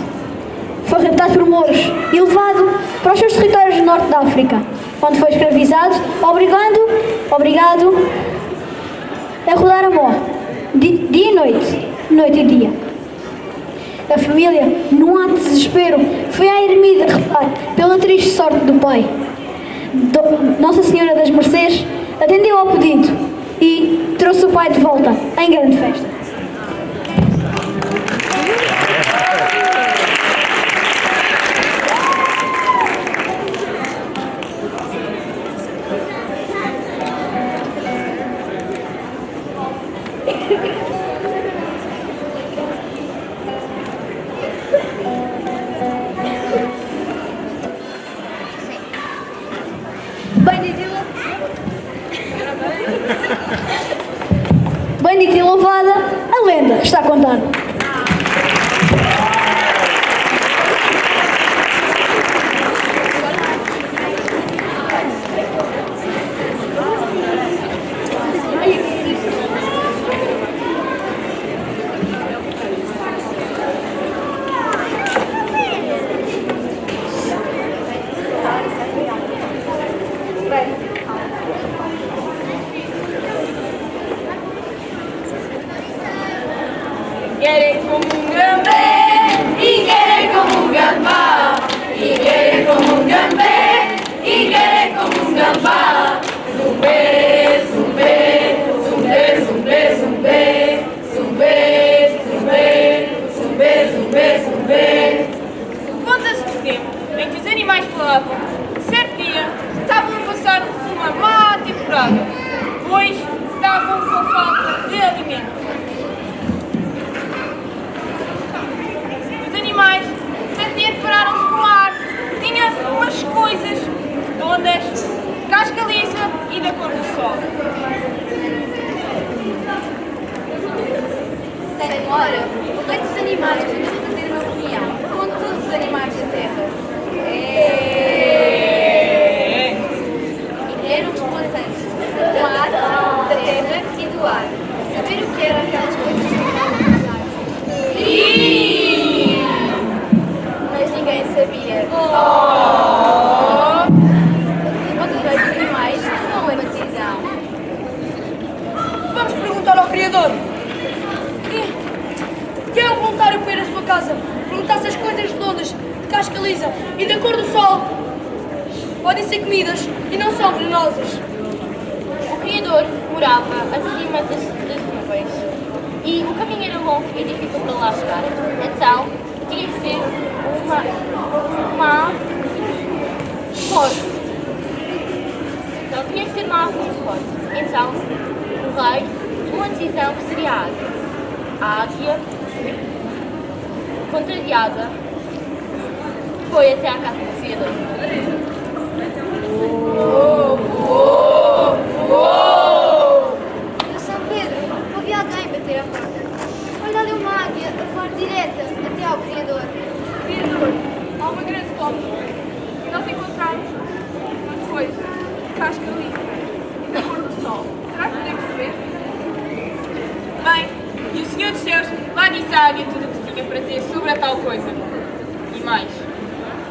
Foi raptado por mouros e levado para os seus territórios do norte da África, onde foi escravizado, obrigado a rodar a mó, dia e noite, noite e dia. A família, num ato de desespero, foi à Ermida rezar pela triste sorte do pai. Nossa Senhora das Mercês atendeu ao pedido e trouxe o pai de volta em grande festa. Bendita e louvada, a lenda está contada. Querem como um gambé, e querem como um gambá, e querem como um gambé, e querem como um gambá. Zumbê, zumbê, zumbê, zumbê, zumbê, zumbê, zumbê, zumbê, zumbê, zumbê. Conta-se do tempo em que os animais falavam. Certo dia, estavam a passar uma má temporada, pois estavam com falta de alimento. Os animais, certo dia, depararam-se com o mar. Tinha umas coisas redondas, de casca lisa e da cor do sol. Senhora, o rei dos animais temos de fazer uma reunião com todos os animais da terra. E quero os possamos do mar, da terra e do ar. Saber o que eram aquelas coisas que estavam mas ninguém sabia. Quando o rei dos animais tomou uma decisão. Vamos perguntar ao Criador. Quem é o voluntário para ir à sua casa? Perguntar se as coisas redondas, de casca lisa e da cor do sol podem ser comidas e não são venenosas. O Criador morava acima das nuvens e o caminho era longo e difícil para lá chegar. Então, tinha que ser uma ave forte. Então, tinha que ser uma ave muito forte. Então, o rei tomou a decisão que seria a águia. A águia, contrariada, foi até à casa do Criador. cascalita e da cor do sol. Será que podemos saber? Bem, e o Senhor dos Céus lá disse à águia tudo o que tinha para dizer sobre a tal coisa. E mais.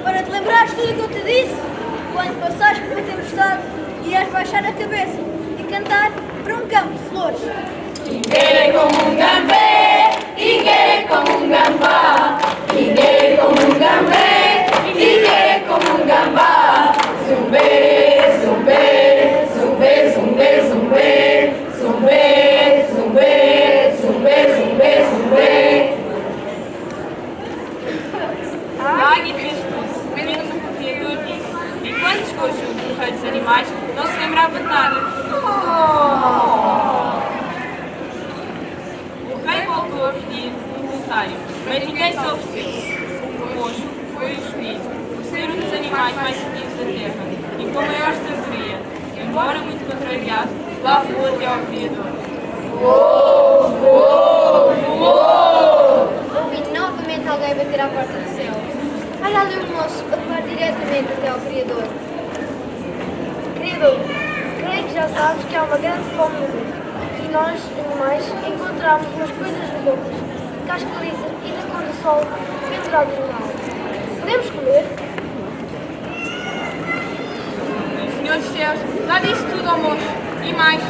Para te lembrares tudo o que eu te disse, quando passares por uma tempestade, irás baixar a cabeça e cantar para um campo de flores. Iguere como un gambé, iguere como un gambá, iguere como un gambé, iguere como un gambá. Zumbe, zumbe, zumbe, zumbe, zumbe, zumbe, zumbe, zumbe, zumbe, zumbe. A águia fez tudo, menos o que o Criador disse. E quando chegou junto do rei dos animais, não se lembrava de nada. O rei voltou a pedir um voluntário, mas ninguém se ofereceu. O moço foi o escolhido, por ser um dos animais mais bonitos da terra, e com maior sabedoria, embora muito contrariado, lá voou até ao Criador. Ouvi novamente alguém bater à porta do céu. Olha ali o moço a voar diretamente até ao Criador. Criador, creio que já sabes que há uma grande fome no mundo. E nós, animais, encontramos umas coisas redondas, casca lisa e da cor do sol, penduradas no ar. Podemos comer? O Senhor dos Céus lá disse tudo ao moço, e mais.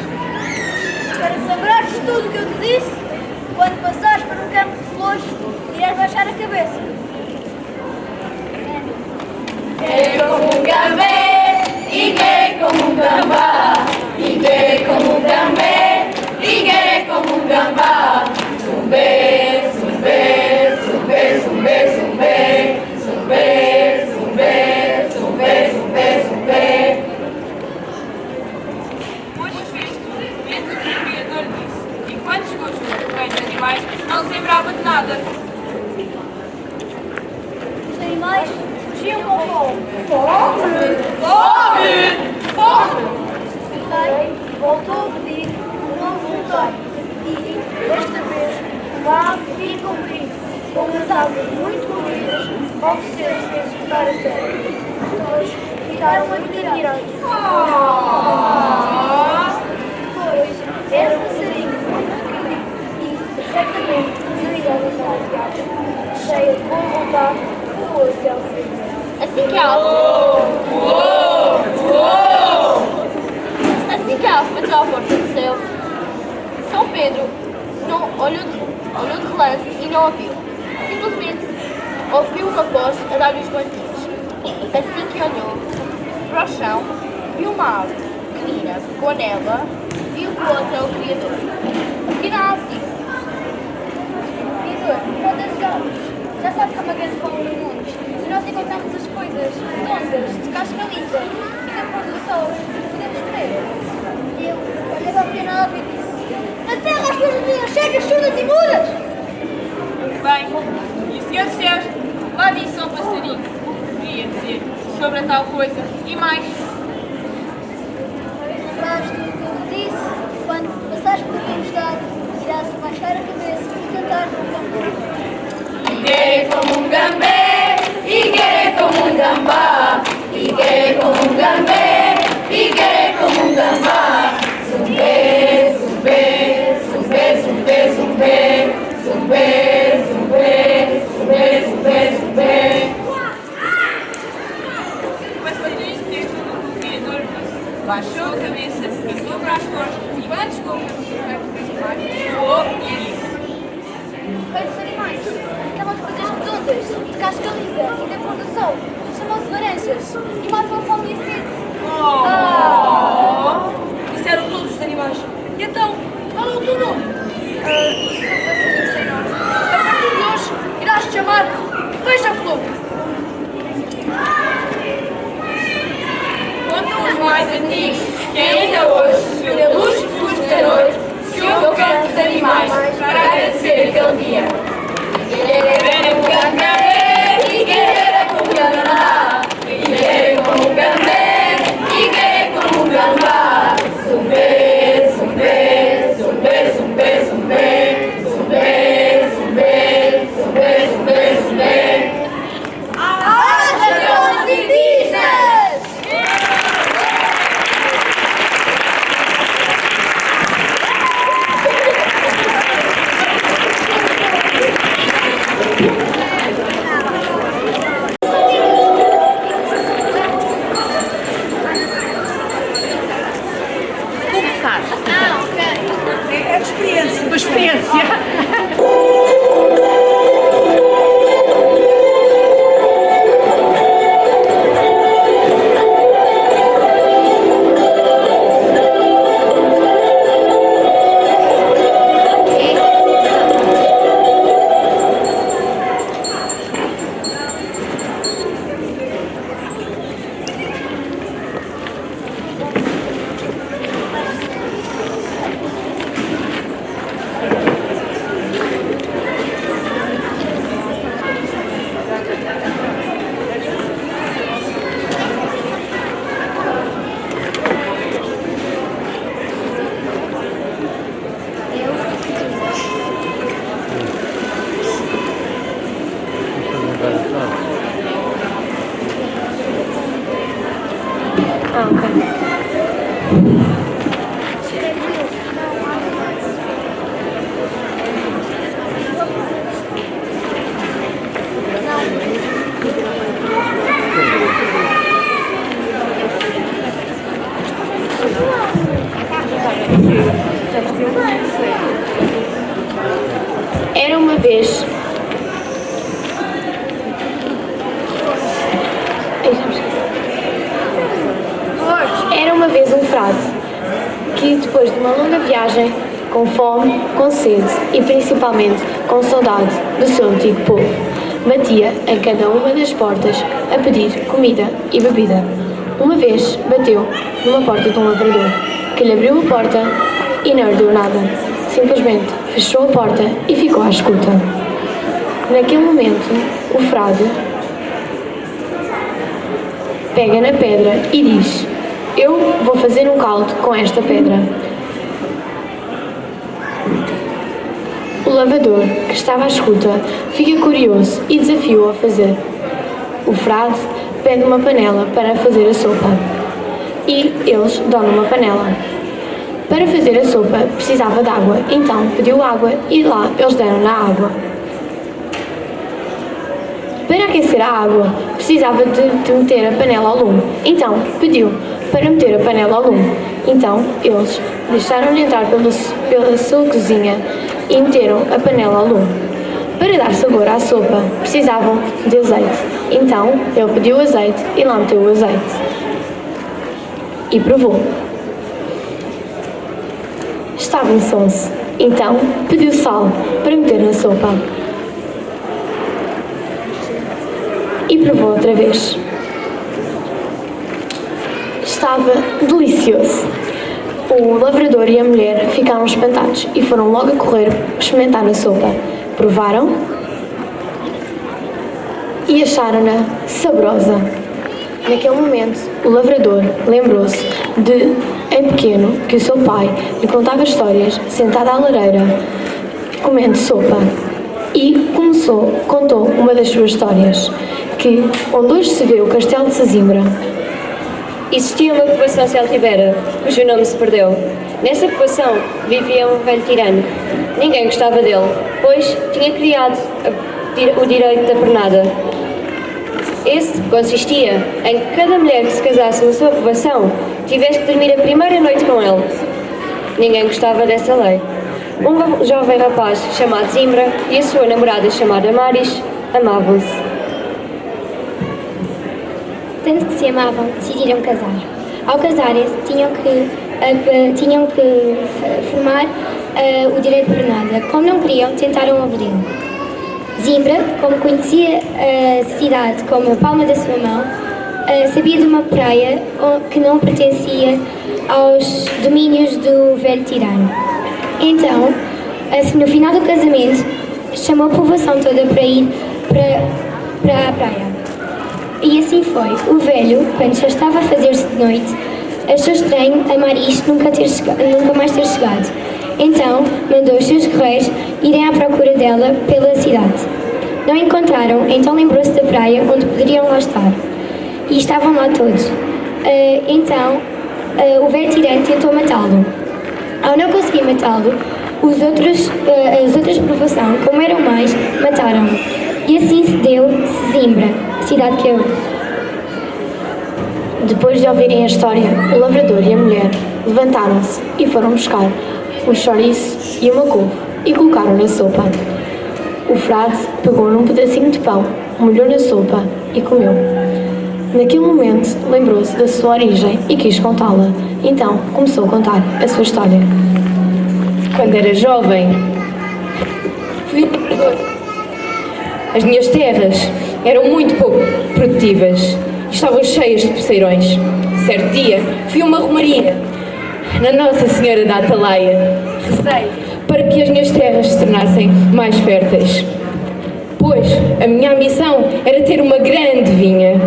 Para te lembrares de tudo o que eu te disse, quando passares por um campo de flores, irás baixar a cabeça. Iguere como un gambé, iguere como un gambá, iguere como un gambé, iguere como un gambá. Zumbe, zumbe, zumbe, zumbe, zumbe, zumbe, zumbe, zumbe, zumbe, zumbe. Hoje fez tudo, menos o que o Criador disse. E quando chegou junto do rei dos animais, não se lembrava de nada. Os animais fugiam com fome. O rei voltou a pedir um novo voluntário e, desta vez, uma ave vinha comprido, com umas asas muito compridas, ofereceram-se a executar a terra. Todos ficaram admirados. Pois era um passarinho muito querido e, certamente, ligado a uma viagem, cheia de boa vontade, voou até ao Criador. Assim que a ave bateu à porta do céu, São Pedro não olhou de relance e não a viu. Simplesmente ouviu uma voz a dar-lhe os guantinhos. Assim que olhou para o chão, viu uma ave pequenina, pegou nela e voou até o Criador. A pequena ave disse: Criador, pode ajudar-nos. Já sabe que há uma grande fome no mundo e nós encontramos as coisas redondas, de casca lisa e da cor do sol. Podemos comer? E eu olhei para a pequena ave e disse: na terra as coisas estão cheias, surdas e mudas! Bem, e o Senhor dos Céus lá disse ao passarinho o que queria dizer sobre a tal coisa e mais. Lembraste do que eu te disse? Quando passares por tempestade, irás abaixar a cabeça e cantar no campo. Iguere como un gambé, iguere como un gambá, iguere como un gambé, iguere como un gambá. Zumbe, zumbe, zumbe, zumbe, zumbe, zumbe, zumbe, zumbe, zumbe, zumbe. O passarinho fez tudo o que o Criador disse. Baixou a cabeça, cantou para as costas e quando chegou para o rei dos animais, voou e disse: Rei dos animais, aquelas coisas redondas, de casca lisa e da cor do sol, chamam-se laranjas e matam a fome e a sede. Isso eram todos os animais. E então, qual é o teu nome? Sou passarinho sem nome. A partir de hoje, irás te chamar Beija-Flor. Contam os mais antigos que ainda hoje, pela luz que surge da noite, se ouve o canto dos animais para agradecer aquele dia. Iguere como un gambé, iguere como un gambá, iguere como un gambé, iguere como tua experiência. Era uma vez. Era uma vez um frade que, depois de uma longa viagem, com fome, com sede e principalmente com saudade do seu antigo povo, batia em cada uma das portas a pedir comida e bebida. Uma vez bateu numa porta de um lavrador, que lhe abriu a porta e não lhe deu nada. Simplesmente fechou a porta e ficou à escuta. Naquele momento, o frade pega na pedra e diz: "Eu vou fazer um caldo com esta pedra." O lavrador, que estava à escuta, fica curioso e desafia-o a fazer. O frade pede uma panela para fazer a sopa e eles dão uma panela. Para fazer a sopa precisava de água, então pediu água e lá eles deram na água. Para aquecer a água precisava de meter a panela ao lume, então pediu para meter a panela ao lume. Então eles deixaram-lhe entrar pela sua cozinha e meteram a panela ao lume. Para dar sabor à sopa precisavam de azeite, então ele pediu azeite e lá meteu o azeite. E provou. Estava insonso, então pediu sal para meter na sopa. E provou outra vez. Estava delicioso. O lavrador e a mulher ficaram espantados e foram logo a correr experimentar a sopa. Provaram e acharam-na saborosa. Naquele momento, o lavrador lembrou-se de, em pequeno, que o seu pai lhe contava histórias sentado à lareira, comendo sopa. E contou uma das suas histórias, que, onde hoje se vê o castelo de Sesimbra, existia uma povoação celtibera, cujo nome se perdeu. Nessa povoação vivia um velho tirano. Ninguém gostava dele, pois tinha criado o direito da pernada. Esse consistia em que cada mulher que se casasse na sua povoação tivesse que dormir a primeira noite com ele. Ninguém gostava dessa lei. Um jovem rapaz chamado Zimbra e a sua namorada chamada Maris amavam-se. Tanto que se amavam, decidiram casar. Ao casarem-se, tinham que formar o direito de pernada. Como não queriam, tentaram aboli-lo. Zimbra, como conhecia a cidade como a palma da sua mão, sabia de uma praia que não pertencia aos domínios do velho tirano. Então, assim, no final do casamento, chamou a povoação toda para ir para a praia. E assim foi. O velho, quando já estava a fazer-se de noite, achou estranho a Maris nunca mais ter chegado. Então, mandou os seus guerreiros irem à procura dela pela cidade. Não a encontraram, então lembrou-se da praia onde poderiam lá estar. E estavam lá todos. O velho tirano tentou matá-lo. Ao não conseguir matá-lo, as outras povoação, como eram mais, mataram-no. E assim se deu Sesimbra, a cidade que é hoje. Depois de ouvirem a história, o lavrador e a mulher levantaram-se e foram buscar um chouriço e uma couve e colocaram na sopa. O frade pegou num pedacinho de pão, molhou na sopa e comeu. Naquele momento, lembrou-se da sua origem e quis contá-la. Então, começou a contar a sua história. Quando era jovem, fui lavrador. As minhas terras eram muito pouco produtivas e estavam cheias de peceirões. Certo dia, fui a uma romaria na Nossa Senhora da Atalaia. Rezei para que as minhas terras se tornassem mais férteis, pois a minha ambição era ter uma grande vinha.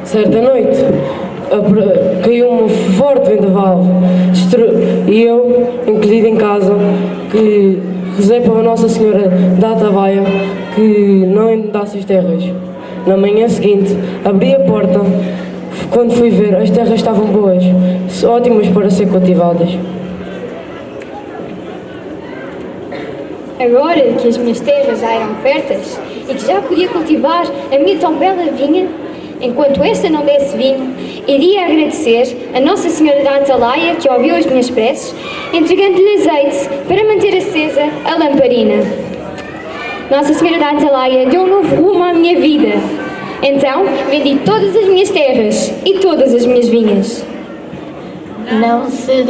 Certa noite, caiu um forte vendaval e eu, encolhido em casa, que rezei para a Nossa Senhora da Atalaia que não inundasse as terras. Na manhã seguinte, abri a porta. Quando fui ver, as terras estavam boas, ótimas para ser cultivadas. Agora que as minhas terras já eram férteis e que já podia cultivar a minha tão bela vinha, enquanto esta não desse vinho, iria agradecer a Nossa Senhora da Atalaia que ouviu as minhas preces, entregando-lhe azeite para manter acesa a lamparina. Nossa Senhora da Atalaia deu um novo rumo à minha vida. Então vendi todas as minhas terras e todas as minhas vinhas. Não se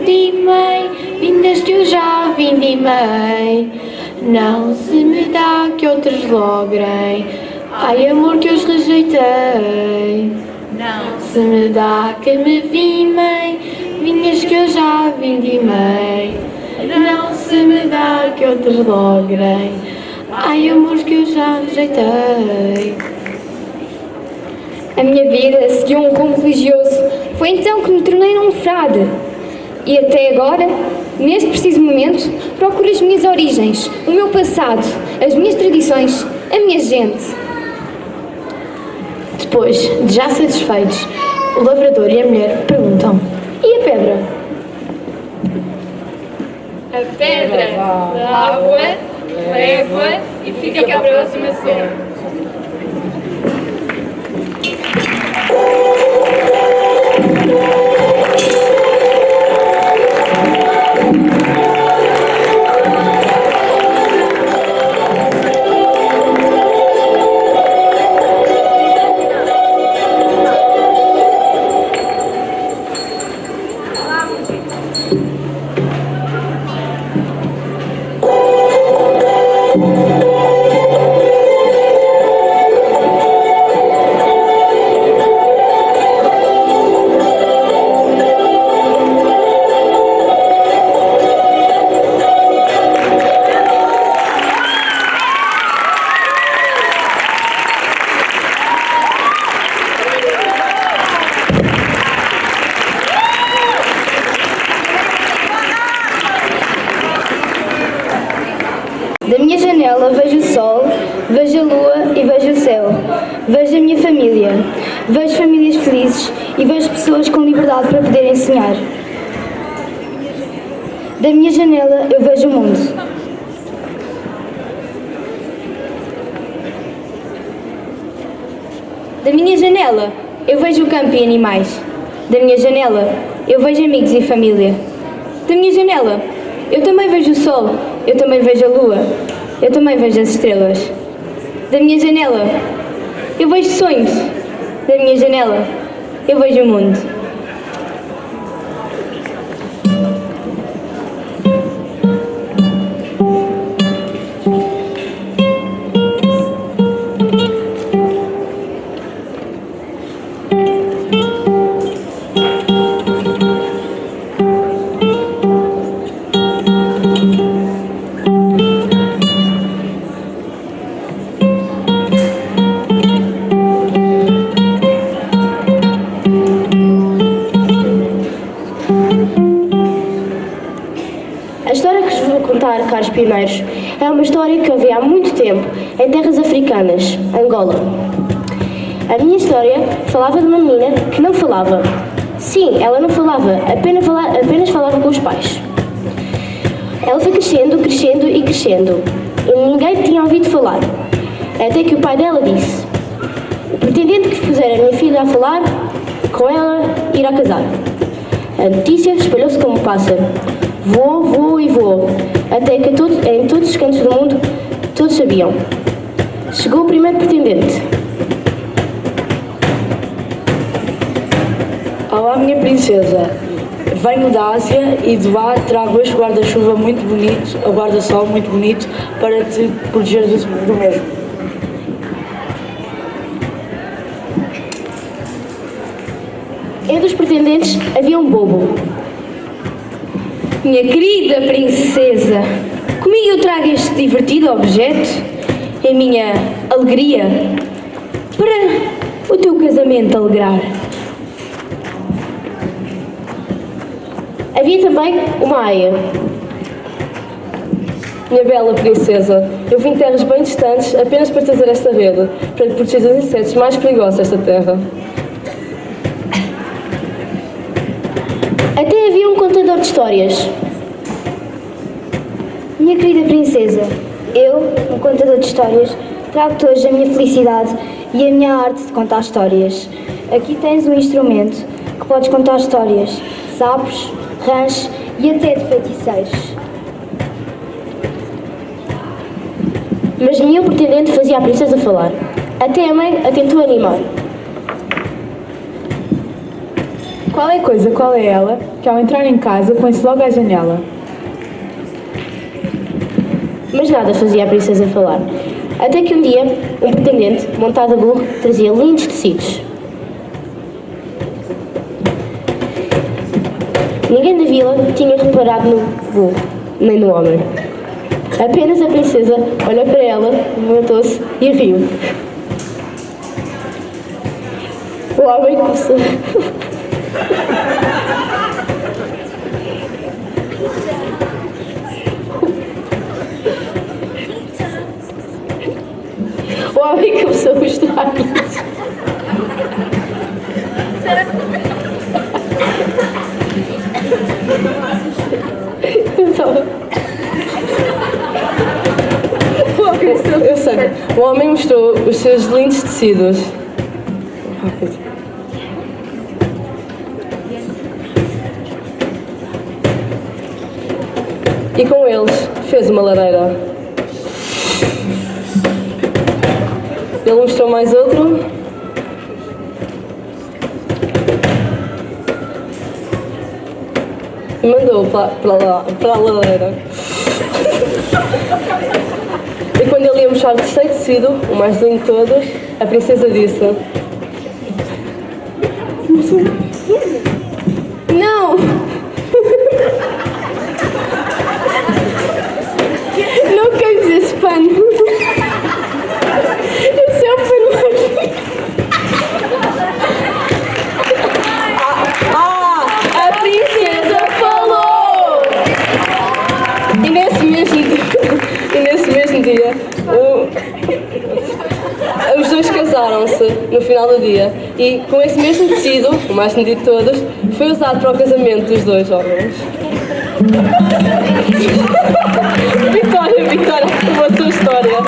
vindimei, vindas que eu já vindimei. Não se me dá que outros logrem, ai amor que eu os rejeitei. Não se me dá que me vimem, vinhas que eu já vindimei. Não se me dá que outros logrem, ai amor que eu já rejeitei. A minha vida seguiu um rumo religioso. Foi então que me tornei num frade. E até agora, neste preciso momento, procuro as minhas origens, o meu passado, as minhas tradições, a minha gente. Depois, de já satisfeitos, o lavrador e a mulher perguntam: e a pedra? A pedra lava, leva e fica para a próxima cena. Da minha janela vejo o sol, vejo a lua e vejo o céu. Vejo a minha família, vejo famílias felizes e vejo pessoas com liberdade para poderem sonhar. Da minha janela eu vejo o mundo. Da minha janela eu vejo o campo e animais. Da minha janela eu vejo amigos e família. Da minha janela eu também vejo o sol, eu também vejo a lua, eu também vejo as estrelas. Da minha janela eu vejo sonhos. Da minha janela eu vejo o mundo. A história que vos vou contar, caros pioneiros, é uma história que ouvi há muito tempo em terras africanas, Angola. A minha história falava de uma menina que não falava. Sim, ela não falava, apenas falava com os pais. Ela foi crescendo, crescendo e crescendo, e ninguém tinha ouvido falar. Até que o pai dela disse: pretendendo que pusera a minha filha a falar, com ela irá casar. A notícia espalhou-se como um pássaro. Voou, voou e voou, até que em todos os cantos do mundo todos sabiam. Chegou o primeiro pretendente. Olá, minha princesa. Venho da Ásia e de lá trago este guarda-chuva muito bonito, o guarda-sol muito bonito, para te proteger do mesmo. Entre os pretendentes havia um bobo. Minha querida princesa, comigo eu trago este divertido objeto, a minha alegria, para o teu casamento alegrar. Havia também uma aia. Minha bela princesa, eu vim de terras bem distantes apenas para trazer esta rede, para te proteger dos insetos mais perigosos desta terra. Até havia um contador de histórias. Minha querida princesa, eu, um contador de histórias, trago-te hoje a minha felicidade e a minha arte de contar histórias. Aqui tens um instrumento que podes contar histórias, sapos, rãs e até de feiticeiros. Mas nenhum pretendente fazia a princesa falar. Até a mãe a tentou animar. Qual é a coisa, qual é ela, que ao entrar em casa põe-se logo à janela? Mas nada fazia a princesa falar. Até que um dia, um pretendente, montado a burro, trazia lindos tecidos. Ninguém da vila tinha reparado no burro, nem no homem. Apenas a princesa olhou para ela, levantou-se e riu. O homem começou... O homem começou a mostrar-lhes. Eu sei. O homem mostrou os seus lindos tecidos. E com eles fez uma lareira. Ele mostrou mais outro. E mandou para a lareira. E quando ele ia mostrar o terceiro tecido, o mais lindo de todos, a princesa disse: Não! Não queres esse pano? Esse é o pano mais... A princesa falou! E nesse mesmo dia, os dois casaram-se no final do dia. E com esse mesmo tecido, o mais bonito de todos, foi usado para o casamento dos dois homens. Vitória, com a sua história.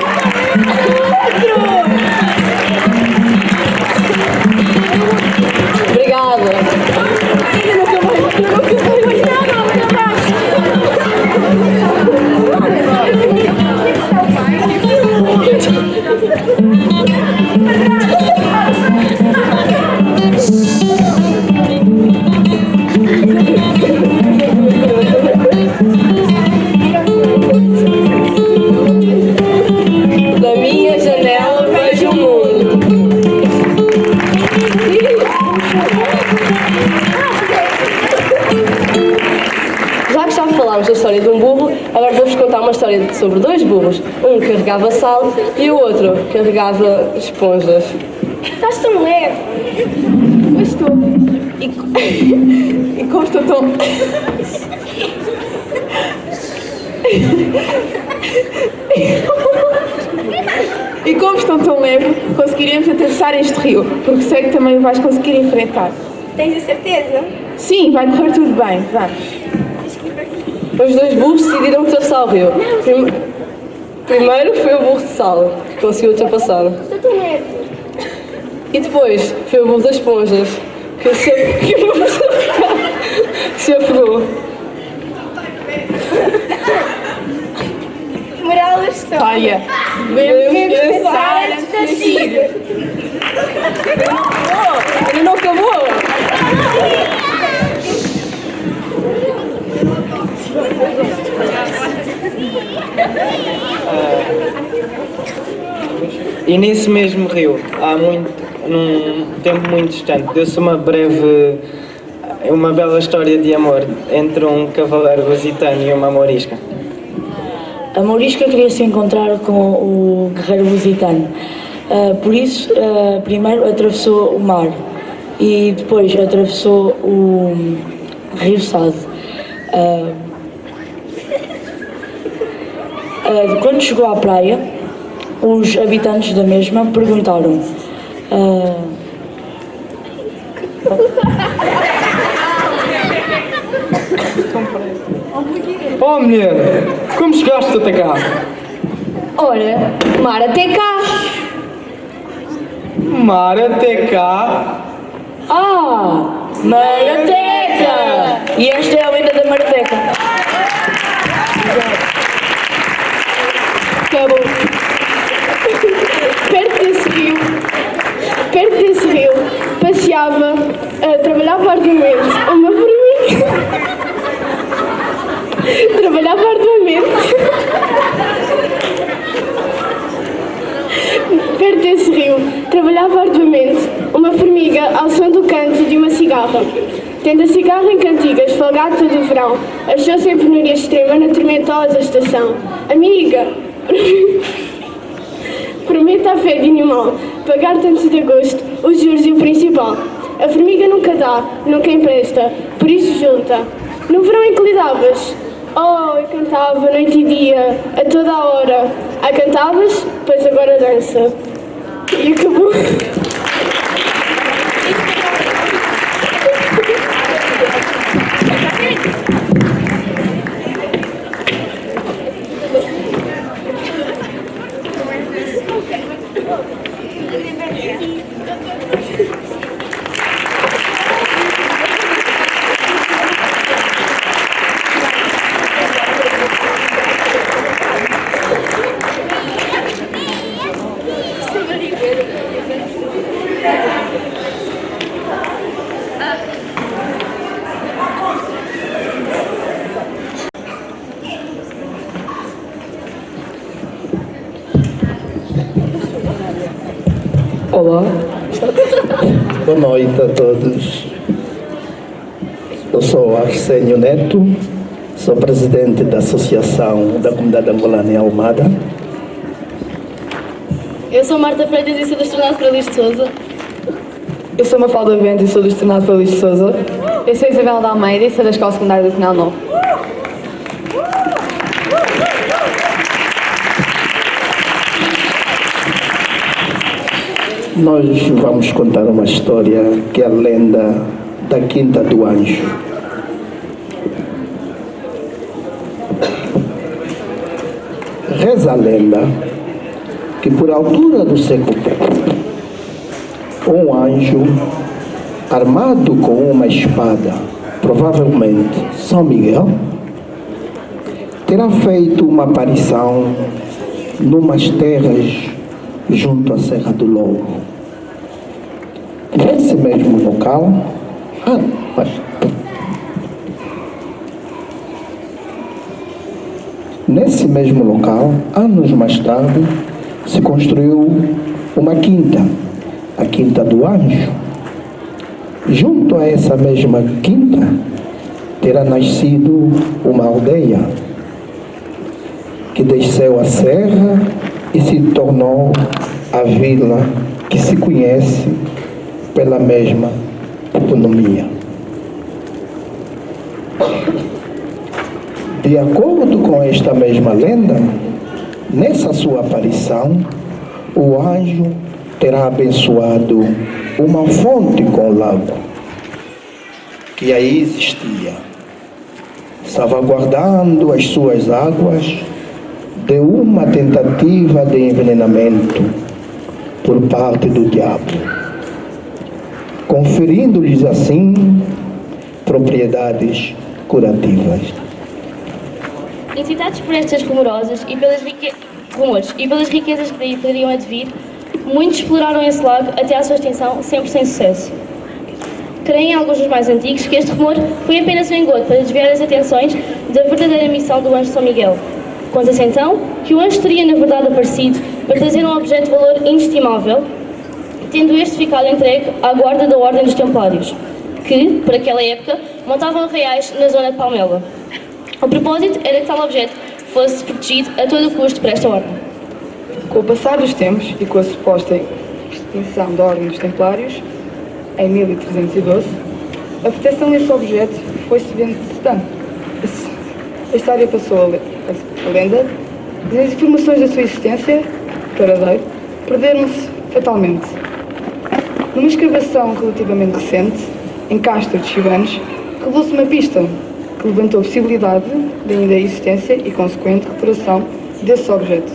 Obrigada. Da minha janela vejo o mundo. Já que já falámos da história de um burro, agora vou-vos contar uma história sobre dois burros. Um carregava sal e o outro carregava esponjas. Estás tão leve. Mas estou. E como estou tão... E como estou tão leve, conseguiremos atravessar este rio, porque sei que também o vais conseguir enfrentar. Tens a certeza? Sim, vai correr tudo bem, vamos. Os dois burros decidiram atravessar o rio. Primeiro foi o burro de sal, que conseguiu ultrapassar. Estou tão leve. E depois foi o burro das esponjas, que soube se afogou. Moral da história. Devemos pensar antes de agir. Ainda não acabou. E nesse mesmo rio, num tempo muito distante, deu-se uma bela história de amor entre um cavaleiro lusitano e uma mourisca. A mourisca queria se encontrar com o guerreiro lusitano. Por isso, primeiro atravessou o mar e depois atravessou o rio Sado. Quando chegou à praia, os habitantes da mesma perguntaram: Oh mulher, como chegaste até cá? Ora, mar até cá. Mar até cá? Marateca! E esta é a lenda da Marateca. Acabou. Perto desse rio, passeava, trabalhava arduamente uma formiga. Trabalhava arduamente. Perto desse rio, trabalhava arduamente uma formiga ao som do canto de uma cigarra. Tendo a cigarra em cantigas folgado todo o verão, achou-se em penúria extrema na tormentosa estação. Amiga, prometa a fé de animal pagar-te antes de agosto os juros e o principal. A formiga nunca dá, nunca empresta, por isso junta. No verão em que lidavas, eu cantava noite e dia, a toda a hora. Cantavas, pois agora dança. E acabou. Olá, boa noite a todos. Eu sou Arsénio Neto, sou presidente da Associação da Comunidade Angolana em Almada. Eu sou Marta Freitas e sou do Externado Feliz de Sousa. Eu sou Mafalda Bento e sou do Externado Feliz de Sousa. Eu sou Isabel da Almeida e sou da Escola Secundária do Pinhal Novo. Nós vamos contar uma história que é a lenda da Quinta do Anjo. Reza a lenda que por altura do século um anjo armado com uma espada, provavelmente São Miguel, terá feito uma aparição numas terras junto à Serra do Louro. Nesse mesmo local, anos mais tarde, se construiu uma quinta, a Quinta do Anjo. Junto a essa mesma quinta, terá nascido uma aldeia que desceu a serra e se tornou a vila que se conhece pela mesma economia. De acordo com esta mesma lenda, nessa sua aparição, o anjo terá abençoado uma fonte com lago que aí existia, salvaguardando as suas águas de uma tentativa de envenenamento por parte do diabo, conferindo-lhes assim propriedades curativas. Incitados por estas rumores e pelas riquezas que daí poderiam advir, muitos exploraram esse lago até à sua extinção, sempre sem sucesso. Creem alguns dos mais antigos que este rumor foi apenas um engodo para desviar as atenções da verdadeira missão do anjo São Miguel. Conta-se então que o anjo teria na verdade aparecido para trazer um objeto de valor inestimável, tendo este ficado entregue à guarda da Ordem dos Templários, que, por aquela época, montavam arraiais na zona de Palmela. O propósito era que tal objeto fosse protegido a todo o custo por esta ordem. Com o passar dos tempos e com a suposta extinção da Ordem dos Templários, em 1312, a proteção desse objeto foi-se sedando. A história passou a lenda e as informações da sua existência, paradeiro, perderam-se fatalmente. Numa escavação relativamente recente, em Castro de Chibanos, revelou-se uma pista que levantou a possibilidade da ainda existência e consequente recuperação desse objeto.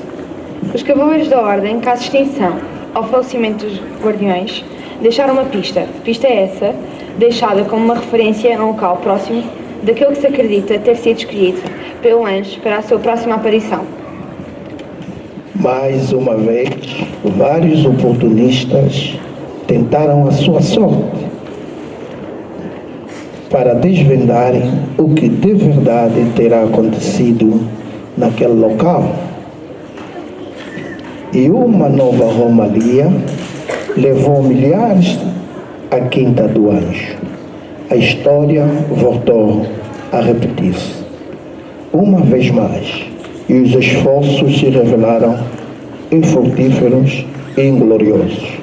Os cavaleiros da Ordem, caso de extinção ao falecimento dos guardiões, deixaram uma pista. Pista essa, deixada como uma referência a um local próximo daquele que se acredita ter sido escolhido pelo anjo para a sua próxima aparição. Mais uma vez, vários oportunistas tentaram a sua sorte para desvendarem o que de verdade terá acontecido naquele local. E uma nova romalia levou milhares à Quinta do Anjo. A história voltou a repetir-se uma vez mais, e os esforços se revelaram infrutíferos e ingloriosos.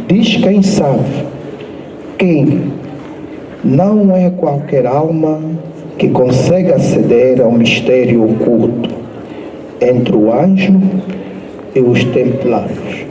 Diz quem sabe, quem não é qualquer alma que consegue aceder ao mistério oculto entre o anjo e os templários.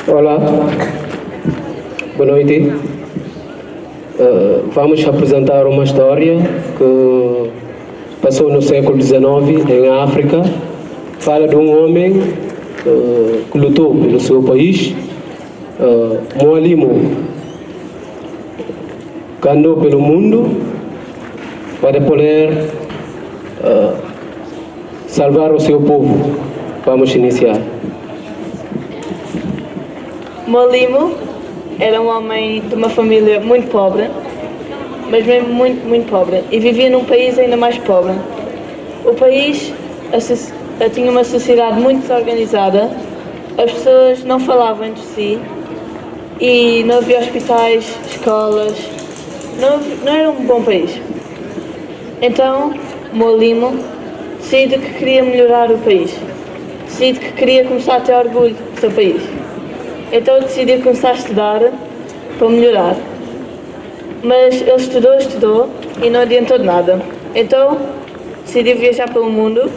Olá, boa noite. Vamos apresentar uma história que passou no século XIX em África. Fala de um homem que lutou pelo seu país, Mwalimu, que andou pelo mundo para poder salvar o seu povo. Vamos iniciar. Mwalimu era um homem de uma família muito pobre, mas mesmo muito, muito pobre, e vivia num país ainda mais pobre. O país tinha uma sociedade muito desorganizada, as pessoas não falavam entre si e não havia hospitais, escolas, não era um bom país. Então, Mwalimu decide que queria melhorar o país, decide que queria começar a ter orgulho do seu país. Então decidiu começar a estudar para melhorar. Mas ele estudou e não adiantou de nada. Então decidiu viajar pelo mundo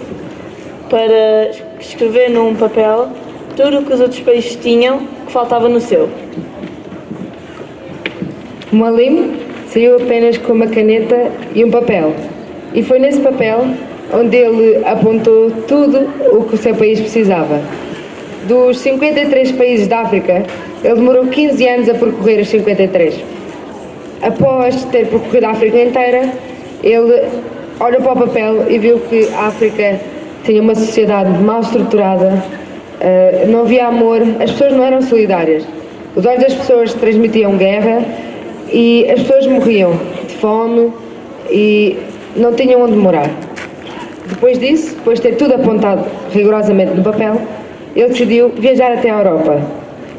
para escrever num papel tudo o que os outros países tinham que faltava no seu. Mwalimu saiu apenas com uma caneta e um papel. E foi nesse papel onde ele apontou tudo o que o seu país precisava. Dos 53 países da África, ele demorou 15 anos a percorrer os 53. Após ter percorrido a África inteira, ele olhou para o papel e viu que a África tinha uma sociedade mal estruturada, não havia amor, as pessoas não eram solidárias. Os olhos das pessoas transmitiam guerra e as pessoas morriam de fome e não tinham onde morar. Depois disso, depois de ter tudo apontado rigorosamente no papel, ele decidiu viajar até a Europa.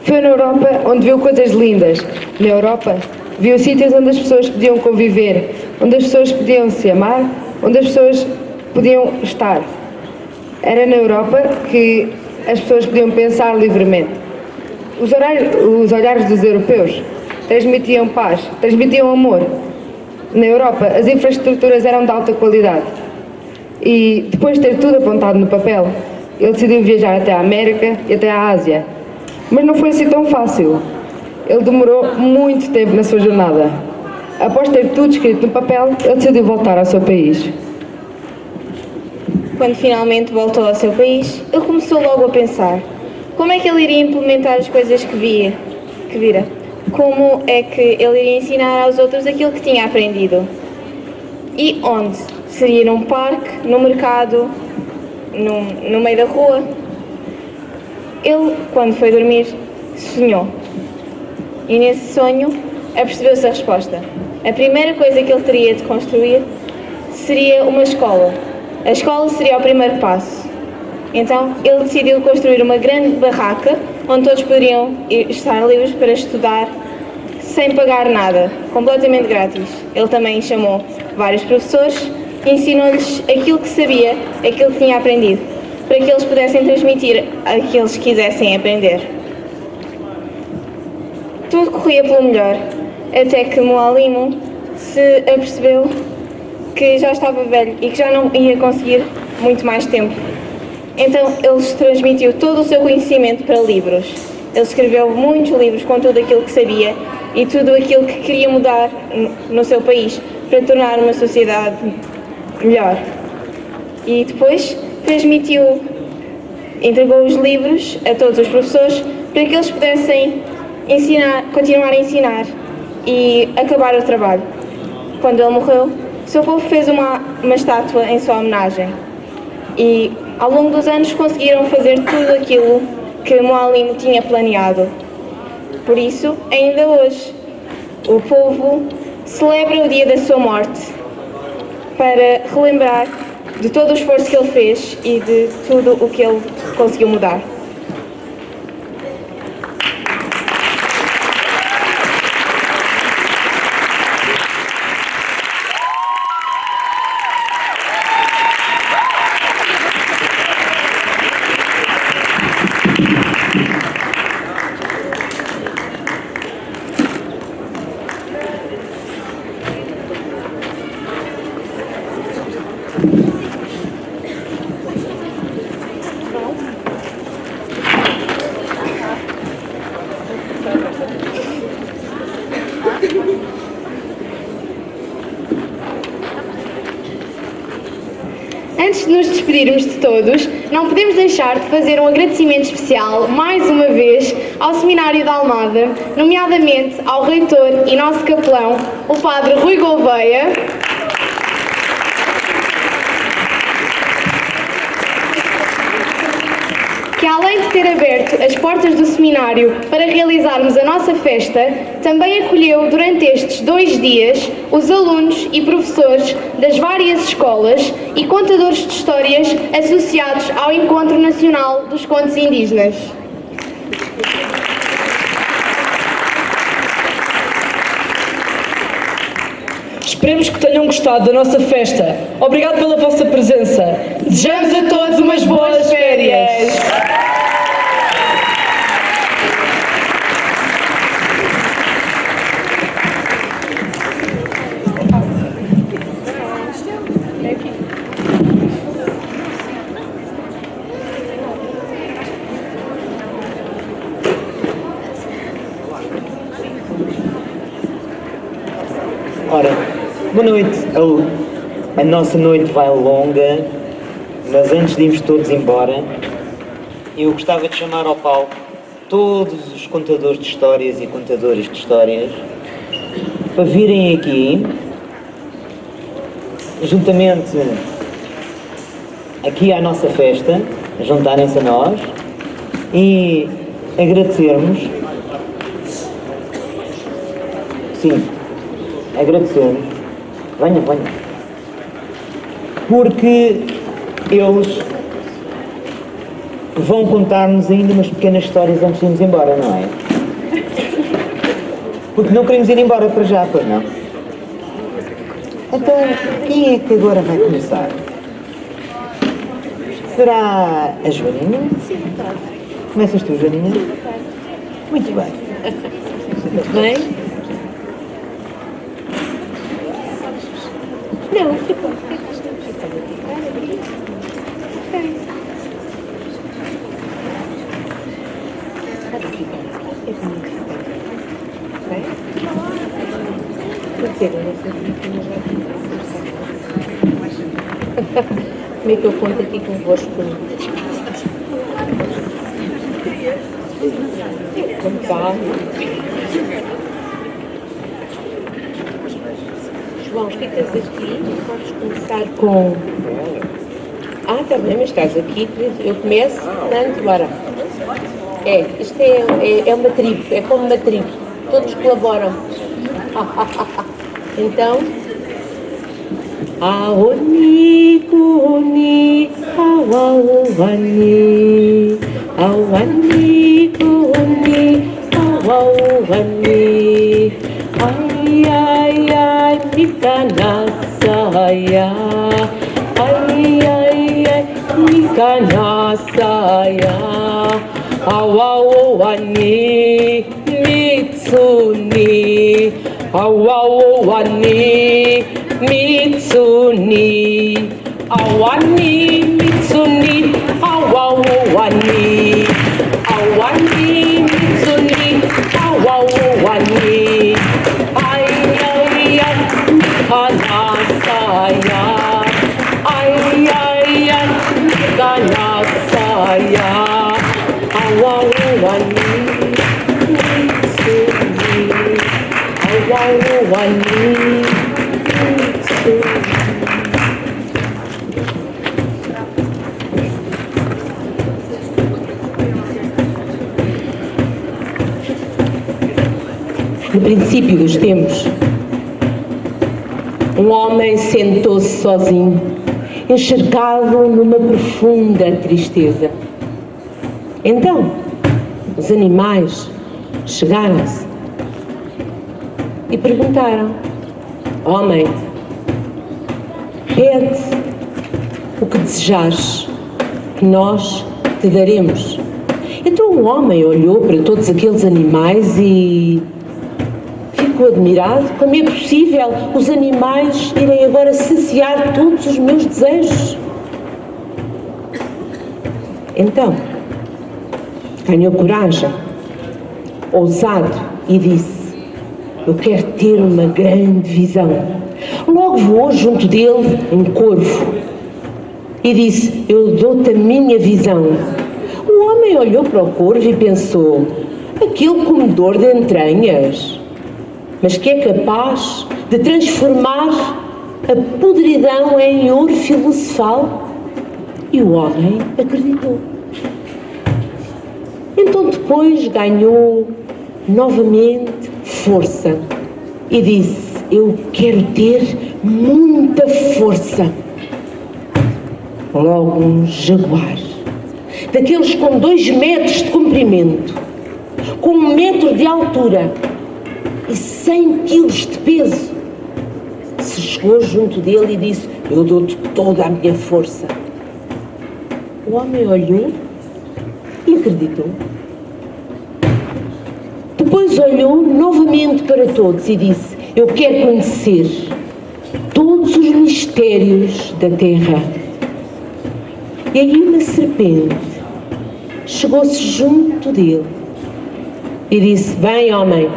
Foi na Europa onde viu coisas lindas. Na Europa, viu sítios onde as pessoas podiam conviver, onde as pessoas podiam se amar, onde as pessoas podiam estar. Era na Europa que as pessoas podiam pensar livremente. Os olhares dos europeus transmitiam paz, transmitiam amor. Na Europa, as infraestruturas eram de alta qualidade. E depois de ter tudo apontado no papel, ele decidiu viajar até a América e até a Ásia. Mas não foi assim tão fácil. Ele demorou muito tempo na sua jornada. Após ter tudo escrito no papel, ele decidiu voltar ao seu país. Quando finalmente voltou ao seu país, ele começou logo a pensar como é que ele iria implementar as coisas que vira. Como é que ele iria ensinar aos outros aquilo que tinha aprendido. E onde? Seria num parque, no mercado, no meio da rua? Ele, quando foi dormir, sonhou. E nesse sonho, apercebeu-se a resposta. A primeira coisa que ele teria de construir seria uma escola. A escola seria o primeiro passo. Então, ele decidiu construir uma grande barraca onde todos poderiam estar livres para estudar sem pagar nada, completamente grátis. Ele também chamou vários professores e ensinou-lhes aquilo que sabia, aquilo que tinha aprendido, para que eles pudessem transmitir àqueles que quisessem aprender. Tudo corria pelo melhor, até que Mualimo se apercebeu que já estava velho e que já não ia conseguir muito mais tempo. Então ele transmitiu todo o seu conhecimento para livros. Ele escreveu muitos livros com tudo aquilo que sabia e tudo aquilo que queria mudar no seu país para tornar uma sociedade melhor. E depois entregou os livros a todos os professores para que eles pudessem continuar a ensinar e acabar o trabalho. Quando ele morreu, o seu povo fez uma estátua em sua homenagem. E ao longo dos anos conseguiram fazer tudo aquilo que Mualimo tinha planeado. Por isso, ainda hoje, o povo celebra o dia da sua morte para relembrar de todo o esforço que ele fez e de tudo o que ele conseguiu mudar. Antes de nos despedirmos de todos, não podemos deixar de fazer um agradecimento especial, mais uma vez, ao Seminário da Almada, nomeadamente ao reitor e nosso capelão, o Padre Rui Gouveia, que além de ter aberto as portas do seminário para realizarmos a nossa festa, também acolheu durante estes 2 dias os alunos e professores das várias escolas e contadores de histórias associados ao Encontro Nacional dos Contos Indígenas. Esperemos que tenham gostado da nossa festa. Obrigado pela vossa presença. Desejamos a todos umas boas férias. Ora, boa noite. A nossa noite vai longa, mas antes de irmos todos embora, eu gostava de chamar ao palco todos os contadores de histórias e contadoras de histórias para virem aqui, juntamente aqui à nossa festa, juntarem-se a nós e agradecermos. Sim. Agradecermos, venha, porque eles vão contar-nos ainda umas pequenas histórias antes de irmos embora, não é? Porque não queremos ir embora para já, pois não? Então, quem é que agora vai começar? Será a Joaninha? Sim, começas tu, Joaninha? Muito bem. Muito bem. Não, ficou. Como é que eu conto aqui convosco? Como está? João, ficas aqui, podes começar com... Ah, está bem, mas estás aqui, eu começo, não, bora. Isto é uma tribo, é como uma tribo, todos colaboram. Então... Aoni, kuni, awawani, awani, kuni, awawani, ay, ay, ay, mikanasaya, ay, ay, ay, mikanasaya, awawani, mitsuni, awawani, Mitsuni, awani, Mitsuni, awawani, awani, Mitsuni, awawani, ay, ay, ay, kanasaya, ay, ay, ay, kanasaya, awawani, Mitsuni, awawani. No princípio dos tempos, um homem sentou-se sozinho, encharcado numa profunda tristeza. Então, os animais chegaram-se e perguntaram: Homem, pede o que desejares, que nós te daremos. Então o homem olhou para todos aqueles animais e ficou admirado. Como é possível os animais irem agora saciar todos os meus desejos? Então, ganhou coragem, ousado, e disse: eu quero ter uma grande visão. Logo voou junto dele um corvo e disse: eu dou-te a minha visão. O homem olhou para o corvo e pensou: aquele comedor de entranhas, mas que é capaz de transformar a podridão em ouro filosofal? E o homem acreditou. Então depois ganhou novamente força e disse: eu quero ter muita força. Logo um jaguar, daqueles com 2 metros de comprimento, com 1 metro de altura e 100 quilos de peso, se chegou junto dele e disse: eu dou-te toda a minha força. O homem olhou e acreditou. Depois olhou novamente para todos e disse: eu quero conhecer todos os mistérios da terra. E aí uma serpente chegou-se junto dele e disse: vem, homem,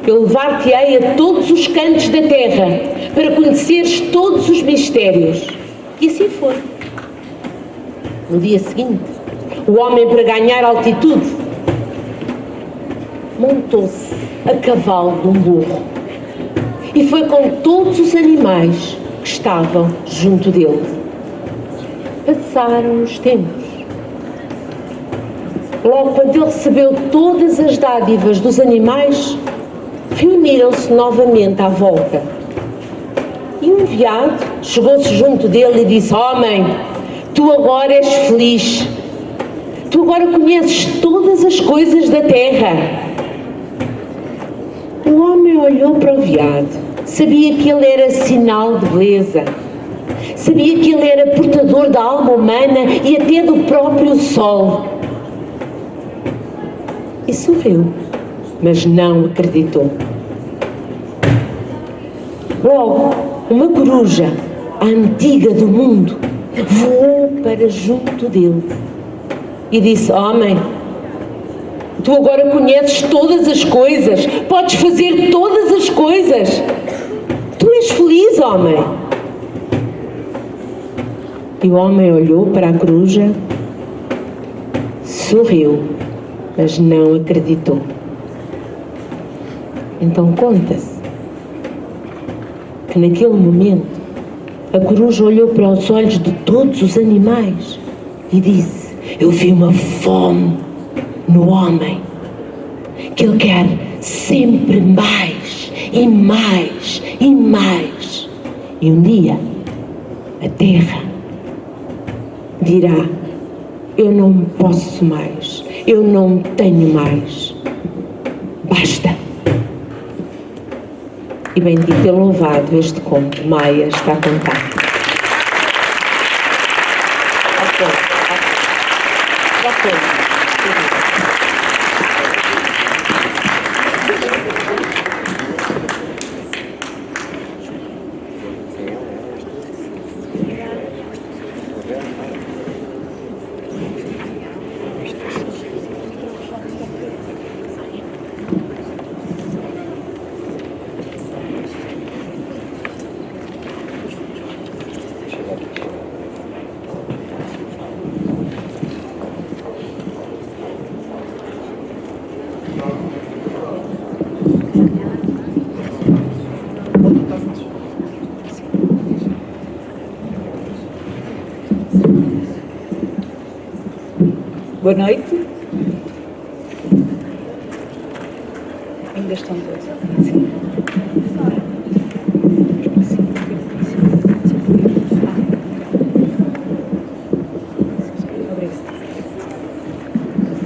eu levar-te-ei a todos os cantos da terra para conheceres todos os mistérios. E assim foi. No dia seguinte, o homem, para ganhar altitude, montou-se a cavalo de um burro e foi com todos os animais que estavam junto dele. Passaram os tempos. Logo quando ele recebeu todas as dádivas dos animais, reuniram-se novamente à volta. E um veado chegou-se junto dele e disse: homem, tu agora és feliz. Tu agora conheces todas as coisas da terra. O homem olhou para o veado, sabia que ele era sinal de beleza, sabia que ele era portador da alma humana e até do próprio sol. e sorriu, mas não acreditou. Logo, uma coruja, a antiga do mundo, voou para junto dele e disse: homem, tu agora conheces todas as coisas, podes fazer todas as coisas. Tu és feliz, homem. E o homem olhou para a coruja, sorriu, mas não acreditou. Então conta-se que naquele momento a coruja olhou para os olhos de todos os animais e disse: eu vi uma fome no homem, que ele quer sempre mais e mais e mais. E um dia a terra dirá: eu não posso mais, eu não tenho mais, basta. E bendito e louvado este conto Maia está a contar. Boa noite. Ainda estão todos. Sim.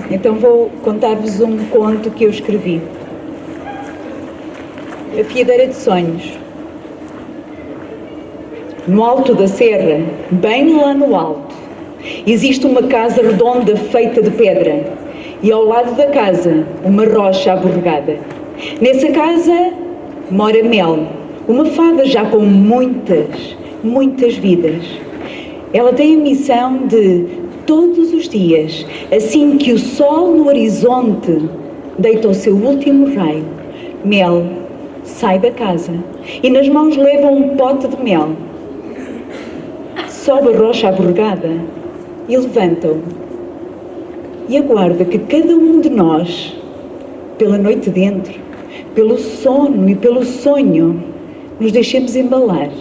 Então vou contar-vos um conto que eu escrevi. A Fiadeira de Sonhos. No alto da serra, bem lá no alto, existe uma casa redonda feita de pedra e ao lado da casa uma rocha aborregada. Nessa casa mora Mel, uma fada já com muitas vidas. Ela tem a missão de, todos os dias, assim que o sol no horizonte deita o seu último raio, Mel sai da casa e nas mãos leva um pote de mel. Sobe a rocha aborregada e levanta-o e aguarda que cada um de nós, pela noite dentro, pelo sono e pelo sonho, nos deixemos embalar.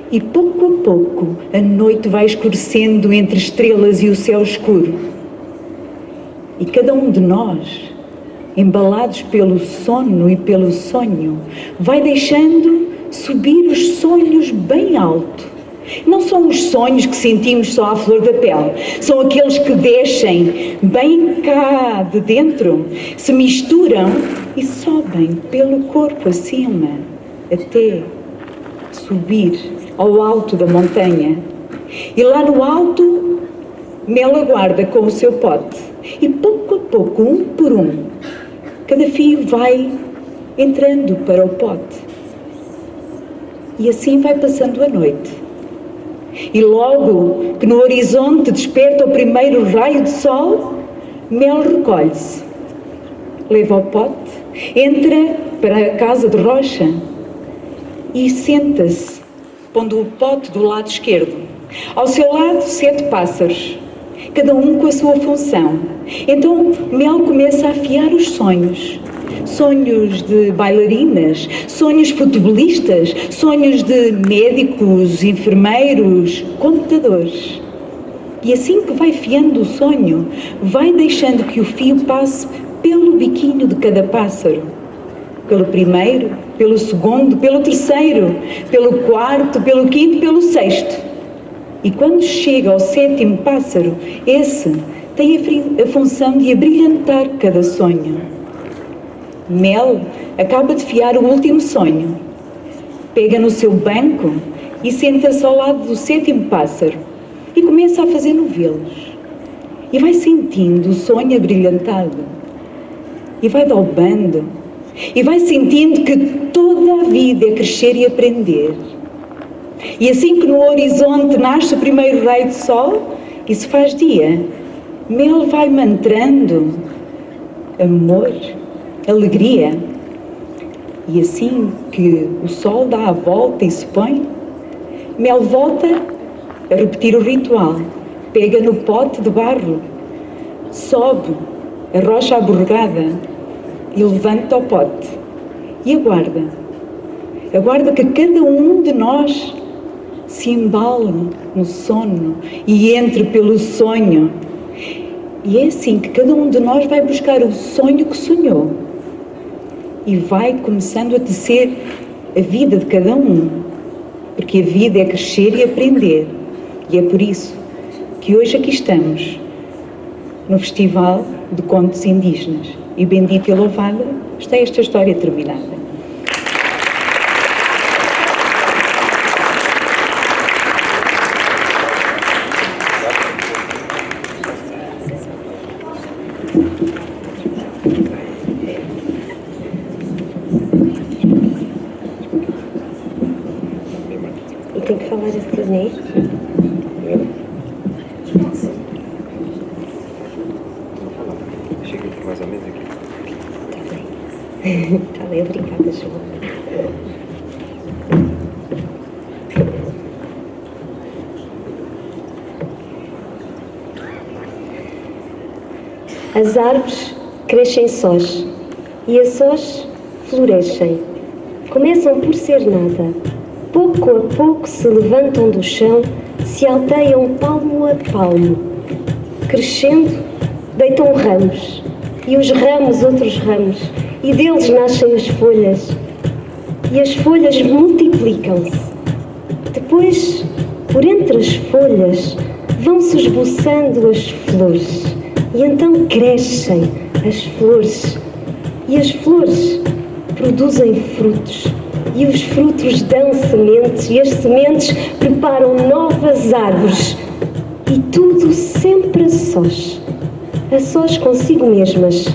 E pouco a pouco a noite vai escurecendo entre estrelas e o céu escuro. E cada um de nós, embalados pelo sono e pelo sonho, vai deixando subir os sonhos bem alto. Não são os sonhos que sentimos só à flor da pele, são aqueles que descem bem cá de dentro, se misturam e sobem pelo corpo acima, até subir ao alto da montanha. E lá no alto, Mel aguarda com o seu pote, e pouco a pouco, um por um, cada fio vai entrando para o pote. E assim vai passando a noite. E logo que no horizonte desperta o primeiro raio de sol, Mel recolhe-se, leva o pote, entra para a casa de rocha e senta-se, pondo o pote do lado esquerdo. Ao seu lado, 7 pássaros, cada um com a sua função. Então Mel começa a afiar os sonhos. Sonhos de bailarinas, sonhos futebolistas, sonhos de médicos, enfermeiros, computadores. E assim que vai fiando o sonho, vai deixando que o fio passe pelo biquinho de cada pássaro. Pelo primeiro, pelo segundo, pelo terceiro, pelo quarto, pelo quinto, pelo sexto. E quando chega ao 7º pássaro, esse tem a função de abrilhantar cada sonho. Mel acaba de fiar o último sonho. Pega no seu banco e senta-se ao lado do 7º pássaro e começa a fazer novelos. E vai sentindo o sonho abrilhantado. e vai dobando, e vai sentindo que toda a vida é crescer e aprender. E assim que no horizonte nasce o primeiro raio de sol, e se faz dia, Mel vai mantrando amor, alegria. E assim que o sol dá a volta e se põe, Mel volta a repetir o ritual. Pega no pote de barro, sobe a rocha aborregada e levanta o pote. E aguarda. Aguarda que cada um de nós se embale no sono e entre pelo sonho. E é assim que cada um de nós vai buscar o sonho que sonhou e vai começando a tecer a vida de cada um, porque a vida é crescer e aprender. E é por isso que hoje aqui estamos, no Festival de Contos Indígenas. E bendita e louvada está esta história terminada. E tem que falar assim, né? Chega aqui mais ou menos aqui. Está bem, obrigada, João. As árvores crescem sós e a sós florescem. Começam por ser nada. Pouco a pouco se levantam do chão, se alteiam palmo a palmo. Crescendo, deitam ramos, e os ramos outros ramos, e deles nascem as folhas. E as folhas multiplicam-se. Depois, por entre as folhas, vão-se esboçando as flores. E então crescem as flores. E as flores produzem frutos. E os frutos dão sementes. E as sementes preparam novas árvores. E tudo sempre a sós consigo mesmas,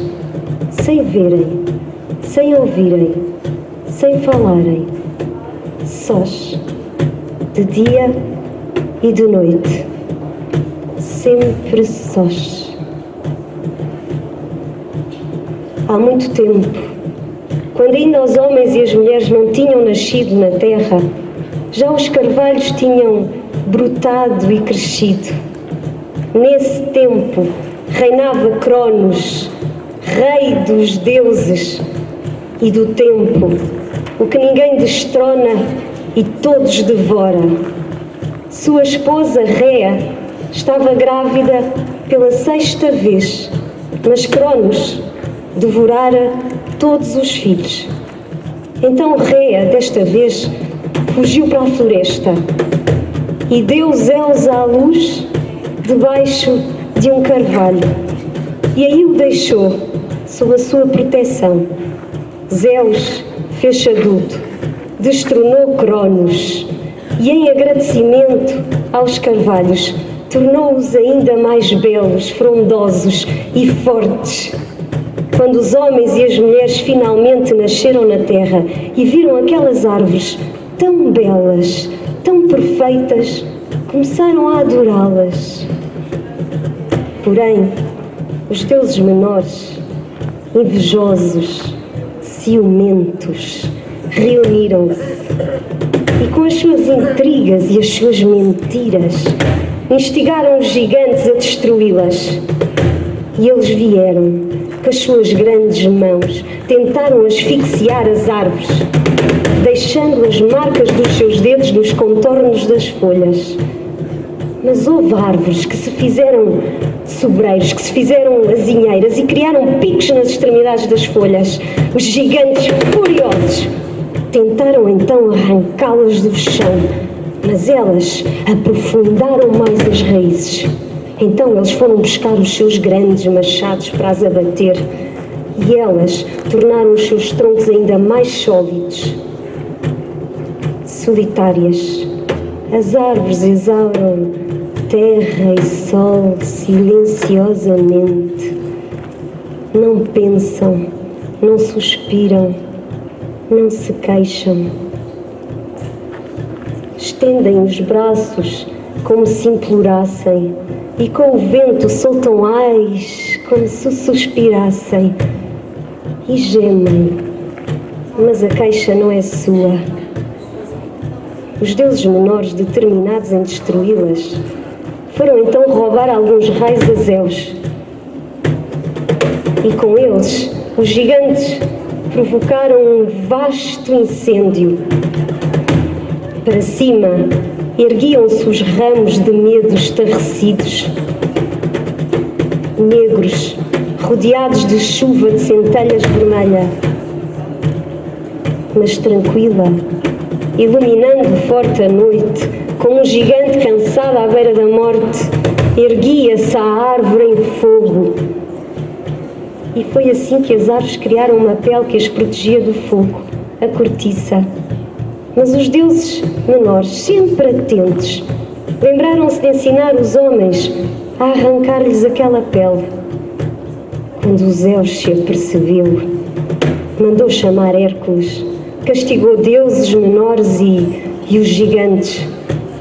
sem verem, sem ouvirem, sem falarem, sós, de dia e de noite, sempre sós. Há muito tempo, quando ainda os homens e as mulheres não tinham nascido na terra, já os carvalhos tinham brotado e crescido. Nesse tempo reinava Cronos, rei dos deuses e do tempo, o que ninguém destrona e todos devora. Sua esposa Réa estava grávida pela 6ª vez, mas Cronos devorara todos os filhos. Então Réa, desta vez, fugiu para a floresta e deu Zeus à luz debaixo de um carvalho. E aí o deixou, sob a sua proteção. Zeus fez-se adulto, destronou Cronos e, em agradecimento aos carvalhos, tornou-os ainda mais belos, frondosos e fortes. Quando os homens e as mulheres finalmente nasceram na terra e viram aquelas árvores tão belas, tão perfeitas, começaram a adorá-las. Porém, os deuses menores, invejosos, ciumentos, reuniram-se e, com as suas intrigas e as suas mentiras, instigaram os gigantes a destruí-las. E eles vieram, com as suas grandes mãos, tentaram asfixiar as árvores, deixando as marcas dos seus dedos nos contornos das folhas. Mas houve árvores que se fizeram sobreiros, que se fizeram azinheiras e criaram picos nas extremidades das folhas. Os gigantes, furiosos, tentaram então arrancá-las do chão, mas elas aprofundaram mais as raízes. Então eles foram buscar os seus grandes machados para as abater e elas tornaram os seus troncos ainda mais sólidos. Solitárias, as árvores exauram terra e sol silenciosamente. não pensam, não suspiram, não se queixam. Estendem os braços como se implorassem e com o vento soltam ais como se suspirassem e gemem, mas a queixa não é sua. Os deuses menores, determinados em destruí-las, foram então roubar alguns raios azeus. E com eles, os gigantes provocaram um vasto incêndio. Para cima, erguiam-se os ramos de medo estarrecidos, negros, rodeados de chuva de centelhas vermelha. Mas tranquila, iluminando forte a noite, como um gigante cansado à beira da morte, erguia-se a árvore em fogo. E foi assim que as árvores criaram uma pele que as protegia do fogo, a cortiça. Mas os deuses menores, sempre atentos, lembraram-se de ensinar os homens a arrancar-lhes aquela pele. Quando Zeus se apercebeu, mandou chamar Hércules, castigou deuses menores e os gigantes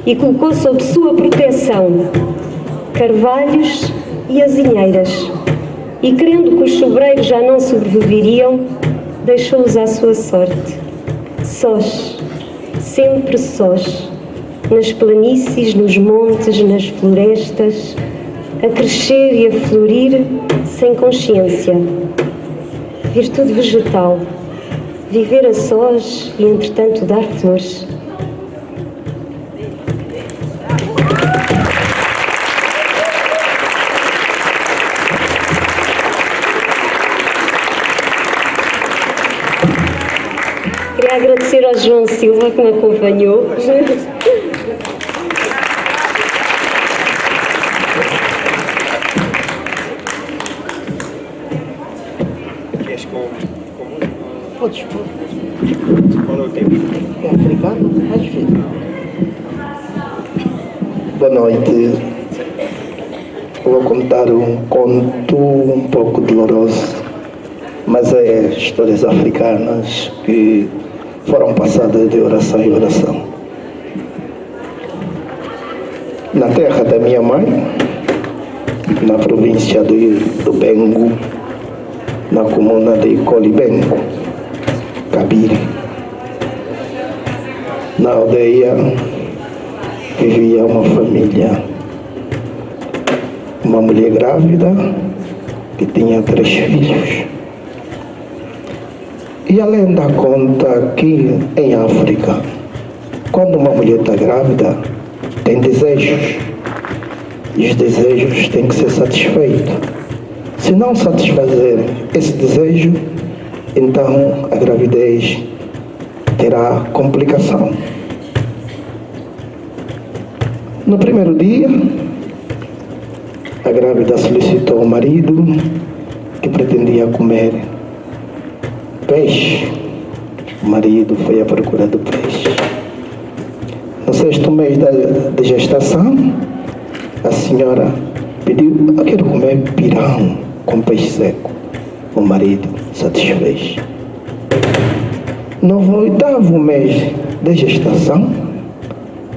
e colocou sob sua proteção carvalhos e azinheiras. E crendo que os sobreiros já não sobreviveriam, deixou-os à sua sorte, sós, sempre sós, nas planícies, nos montes, nas florestas, a crescer e a florir sem consciência. Virtude vegetal, viver a sós e entretanto dar flores. Queria agradecer ao João Silva que me acompanhou. Queres com Podes. Qual é o tempo? É africano? Às vezes. Boa noite. Vou contar um conto um pouco doloroso, mas é histórias africanas que foram passadas de oração em oração. Na terra da minha mãe, na província do Bengo, na comuna de Colibengo, Cabire, na aldeia vivia uma família, uma mulher grávida que tinha 3 filhos. E a lenda conta que em África, quando uma mulher está grávida, tem desejos. E os desejos têm que ser satisfeitos. Se não satisfazer esse desejo, então a gravidez terá complicação. No primeiro dia, a grávida solicitou ao marido que pretendia comer peixe. O marido foi à procura do peixe. No 6º mês de gestação, a senhora pediu: eu quero comer pirão com peixe seco. O marido satisfez. No 8º mês de gestação,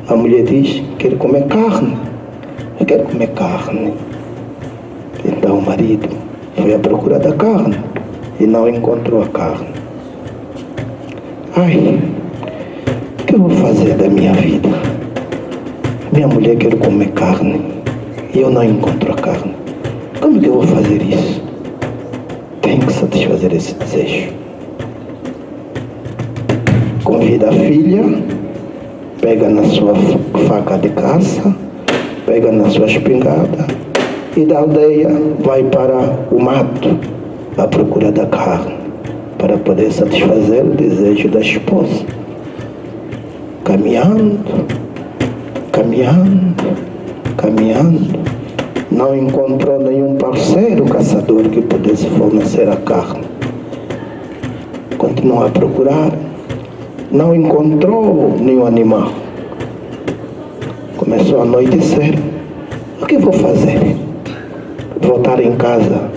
a mulher diz: quero comer carne. Eu quero comer carne. Então o marido foi à procura da carne e não encontrou a carne. Ai, o que eu vou fazer da minha vida? Minha mulher quer comer carne e eu não encontro a carne. Como que eu vou fazer isso? Tenho que satisfazer esse desejo. Convida a filha, pega na sua faca de caça, pega na sua espingarda e da aldeia vai para o mato à procura da carne, para poder satisfazer o desejo da esposa. Caminhando, não encontrou nenhum parceiro caçador que pudesse fornecer a carne. Continuou a procurar, não encontrou nenhum animal. Começou a anoitecer. O que vou fazer? Voltar em casa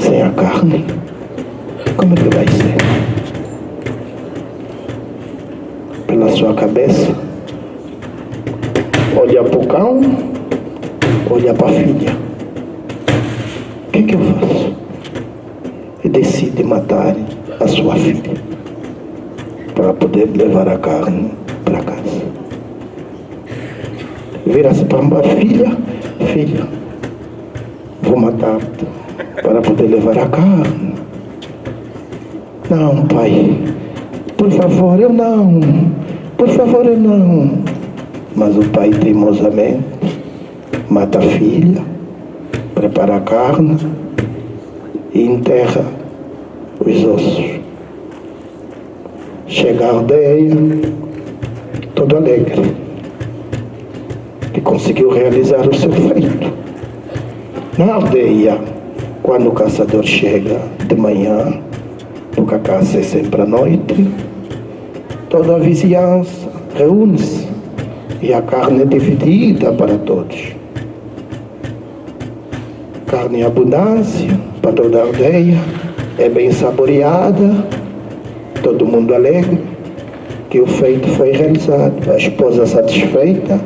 sem a carne, como é que vai ser? Pela sua cabeça, olha para o cão, olha para a filha. O que é que eu faço? E decide matar a sua filha para poder levar a carne para casa. Vira-se para a filha, filha, vou matar-te para poder levar a carne. Não, pai, por favor, eu não. Por favor, eu não. Mas o pai teimosamente mata a filha, prepara a carne e enterra os ossos. Chega a aldeia, todo alegre, que conseguiu realizar o seu feito. Na aldeia, quando o caçador chega de manhã, porque a caça é sempre à noite, toda a vizinhança reúne-se e a carne é dividida para todos. Carne em abundância para toda a aldeia, é bem saboreada, todo mundo alegre que o feito foi realizado. A esposa satisfeita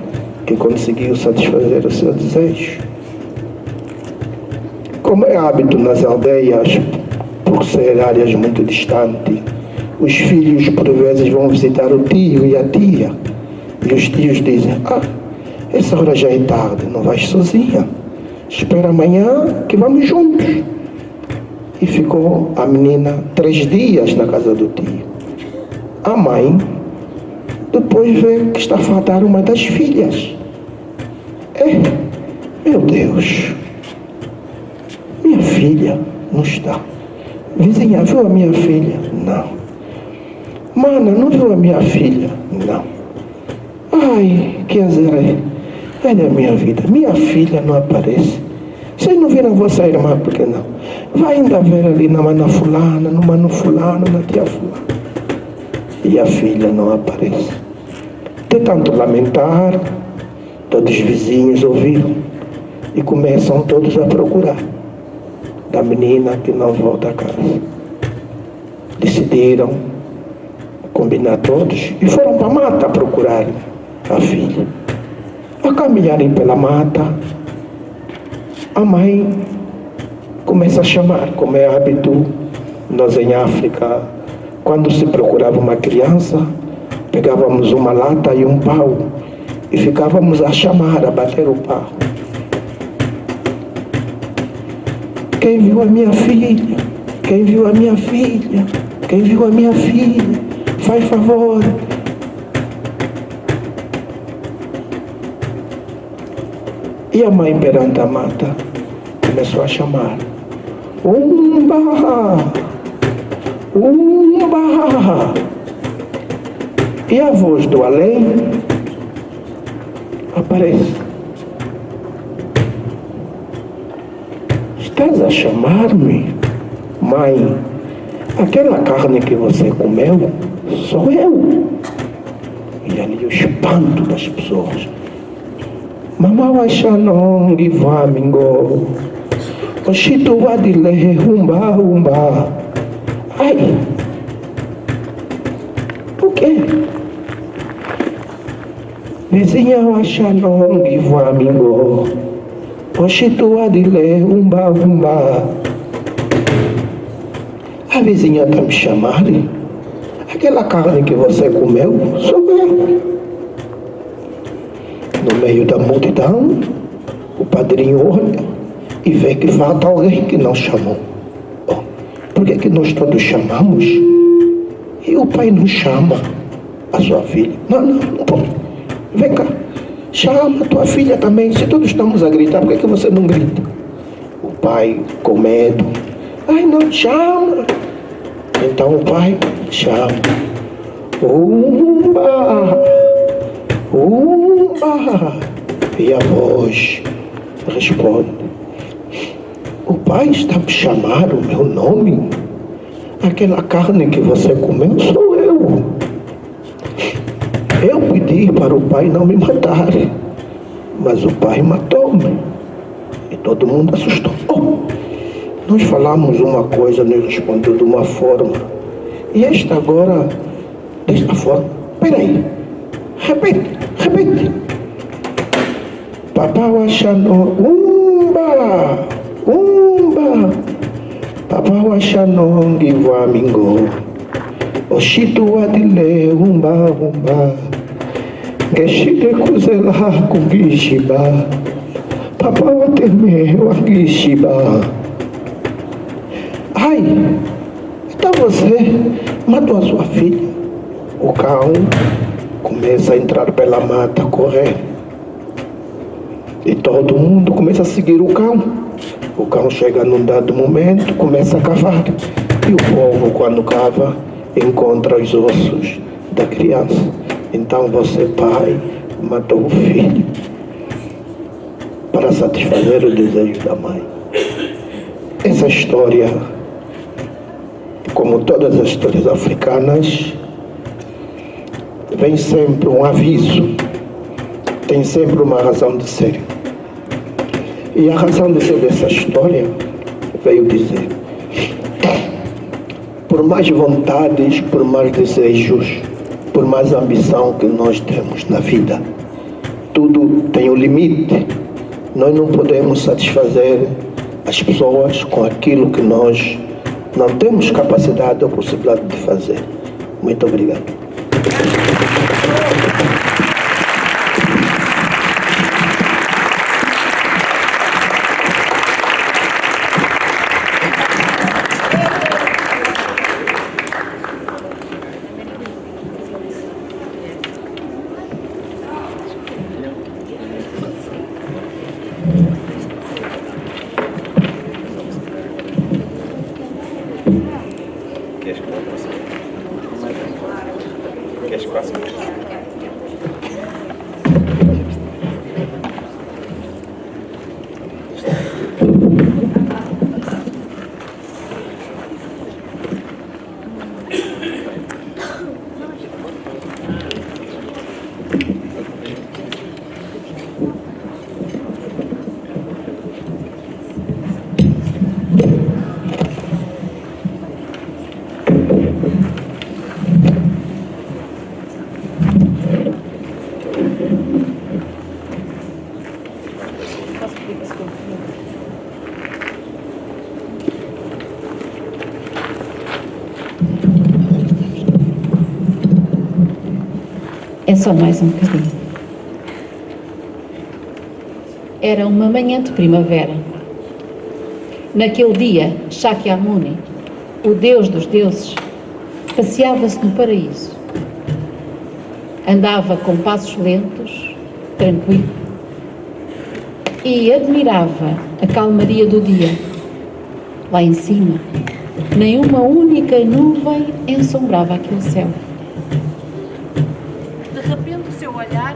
que conseguiu satisfazer o seu desejo. Como é hábito nas aldeias, por ser áreas muito distantes, os filhos por vezes vão visitar o tio e a tia. E os tios dizem, essa hora já é tarde, não vais sozinha. Espera amanhã que vamos juntos. E ficou a menina 3 dias na casa do tio. A mãe depois vê que está a faltar uma das filhas. Meu Deus, minha filha não está. Vizinha, viu a minha filha? Não. Mana, não viu a minha filha? Não. Ai, que azar é. Olha a minha vida, minha filha não aparece. Vocês não viram a vossa irmã, por que não? Vai ainda ver ali na mana fulana, no mano fulano, na tia fulana. E a filha não aparece. De tanto lamentar, todos os vizinhos ouviram e começam todos a procurar da menina que não volta a casa. Decidiram combinar todos e foram para a mata procurar a filha. A caminharem pela mata, a mãe começa a chamar, como é hábito nós em África, quando se procurava uma criança, pegávamos uma lata e um pau e ficávamos a chamar, a bater o pau. Quem viu a minha filha? Quem viu a minha filha? Quem viu a minha filha? Faz favor. E a mãe perante a mata começou a chamar. Umba! Umba! E a voz do além aparece. Estás a chamar-me? Mãe, aquela carne que você comeu sou eu. E ali o espanto das pessoas. Mamawa Shanong Ivamingo Oshito Wadile Umba Umba. Ai, o quê? Vizinha Shanong Ivamingo Oshito Wadile Umba Umba. A vizinha está me chamando. Aquela carne que você comeu sou eu. No meio da multidão, o padrinho olha e vê que falta alguém que não chamou. Por que nós todos chamamos e o pai não chama a sua filha? Não pode. Vem cá, chama a tua filha também. Se todos estamos a gritar, por que você não grita? O pai, com medo, ai não, chama. Então o pai chama. Umba! Umba! E a voz responde. O pai está me chamando o meu nome? Aquela carne que você comeu sou eu. Eu pedi para o pai não me matar, mas o pai matou-me. E todo mundo assustou. Nós falamos uma coisa, nos respondeu de uma forma. E esta agora, desta forma. Peraí. Repete. Papá wachano, umba. Papá wachano, giva mingo. Oshito wadile, umba. Geshite kuzela kungishiba. Papá wateme, wangishiba. Ai, então você matou a sua filha. O cão começa a entrar pela mata, correr. E todo mundo começa a seguir o cão. O cão chega num dado momento, começa a cavar. E o povo, quando cava, encontra os ossos da criança. Então você, pai, matou o filho para satisfazer o desejo da mãe. Essa história, como todas as histórias africanas, vem sempre um aviso, tem sempre uma razão de ser. E a razão de ser dessa história veio dizer: por mais vontades, por mais desejos, por mais ambição que nós temos na vida, tudo tem um limite. Nós não podemos satisfazer as pessoas com aquilo que nós não temos capacidade ou possibilidade de fazer. Muito obrigado. É só mais um bocadinho. Era uma manhã de primavera. Naquele dia, Shakyamuni, o deus dos deuses, passeava-se no paraíso. Andava com passos lentos, tranquilo, e admirava a calmaria do dia. Lá em cima, nem uma única nuvem ensombrava aquele céu. De repente, o seu olhar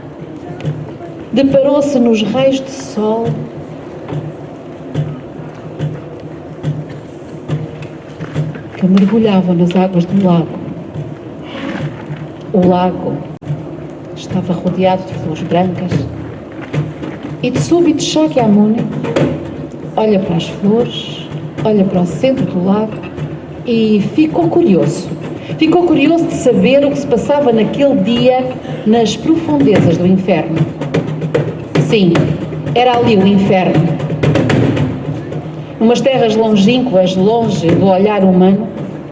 deparou-se nos raios de sol que mergulhavam nas águas do lago. O lago estava rodeado de flores brancas e de súbito Shakyamuni olha para as flores, olha para o centro do lago e ficou curioso. Ficou curioso de saber o que se passava naquele dia nas profundezas do inferno. Sim, era ali o inferno. Umas terras longínquas, longe do olhar humano,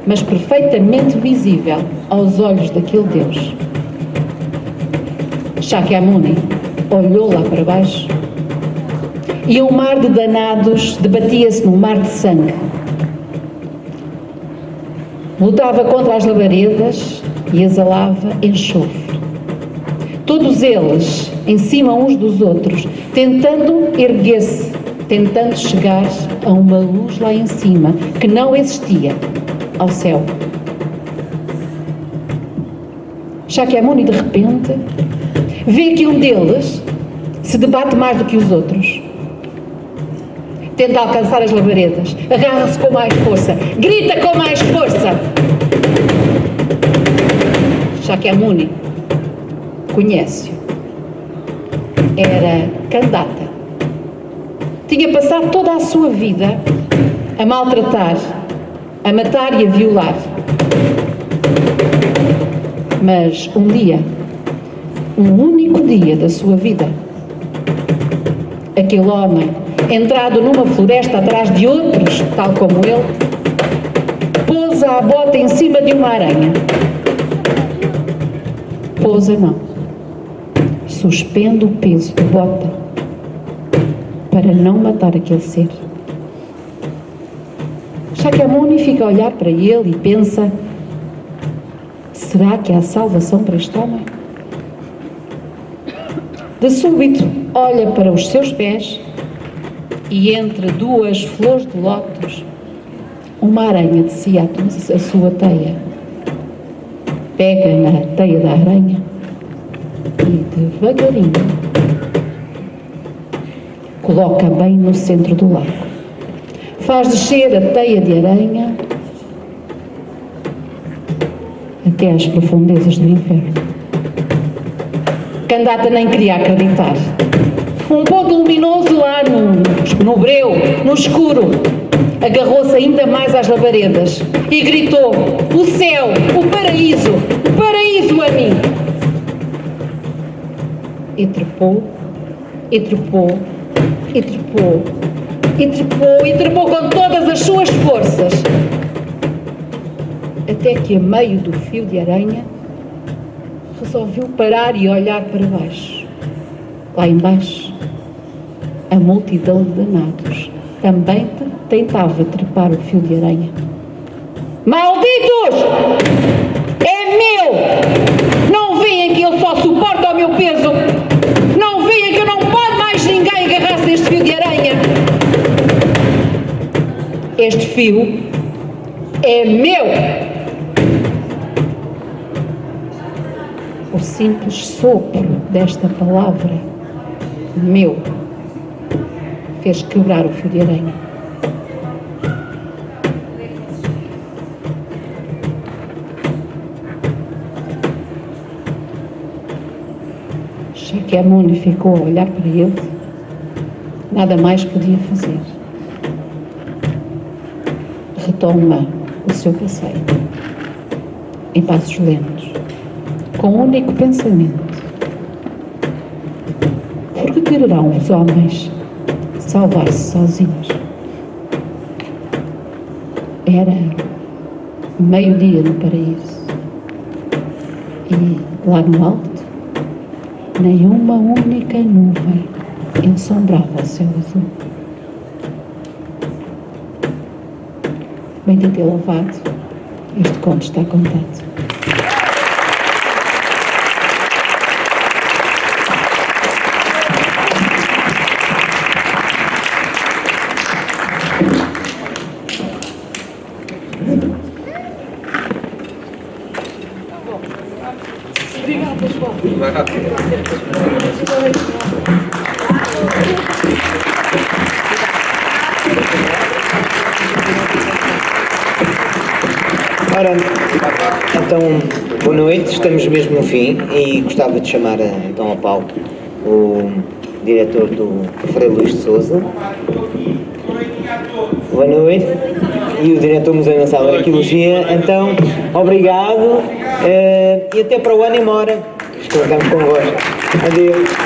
mas perfeitamente visível aos olhos daquele Deus. Shakyamuni olhou lá para baixo e um mar de danados debatia-se num mar de sangue. Lutava contra as labaredas e exalava enxofre. Todos eles em cima uns dos outros, tentando erguer-se, tentando chegar a uma luz lá em cima, que não existia, ao céu. Shakyamuni, de repente, vê que um deles se debate mais do que os outros. Tenta alcançar as labaredas, agarra-se com mais força, grita com mais força. Shakyamuni conhece-o. Era Kandata. Tinha passado toda a sua vida a maltratar, a matar e a violar. Mas um dia, um único dia da sua vida, aquele homem, entrado numa floresta atrás de outros, tal como ele, pousa a bota em cima de uma aranha. Pousa não. Suspende o peso da bota para não matar aquele ser. Shakyamuni fica a olhar para ele e pensa: será que há salvação para este homem? De súbito, olha para os seus pés e entre duas flores de lótus, uma aranha descia a sua teia. Pega na teia da aranha e devagarinho coloca bem no centro do lago. Faz descer a teia de aranha até às profundezas do inferno. Kandata nem queria acreditar. Um ponto luminoso lá no breu, no escuro, agarrou-se ainda mais às labaredas e gritou: o céu, o paraíso a mim! E trepou, e trepou, e trepou, e trepou, e trepou com todas as suas forças, até que a meio do fio de aranha resolveu parar e olhar para baixo. Lá embaixo, a multidão de danados também tentava trepar o fio de aranha. Malditos! É meu! Não veem que eu só suporto o meu peso? Não veem que eu não pode mais ninguém agarrar-se a este fio de aranha? Este fio é meu! O simples sopro desta palavra, meu, fez quebrar o fio de aranha. Shakyamuni ficou a olhar para ele. Nada mais podia fazer. Retoma o seu passeio, em passos lentos, com um único pensamento: por que quererão os homens salvar-se sozinhos? Era meio-dia no paraíso e lá no alto nenhuma única nuvem ensombrava o céu azul. Bendito e louvado, este conto está contado. Ora, então, boa noite, estamos mesmo no fim e gostava de chamar então ao palco o diretor do Frei Luís de Sousa. Boa noite. E o diretor do Museu Nacional da Arqueologia. Então, obrigado e até para o ano e mora. Estamos convosco. Adeus.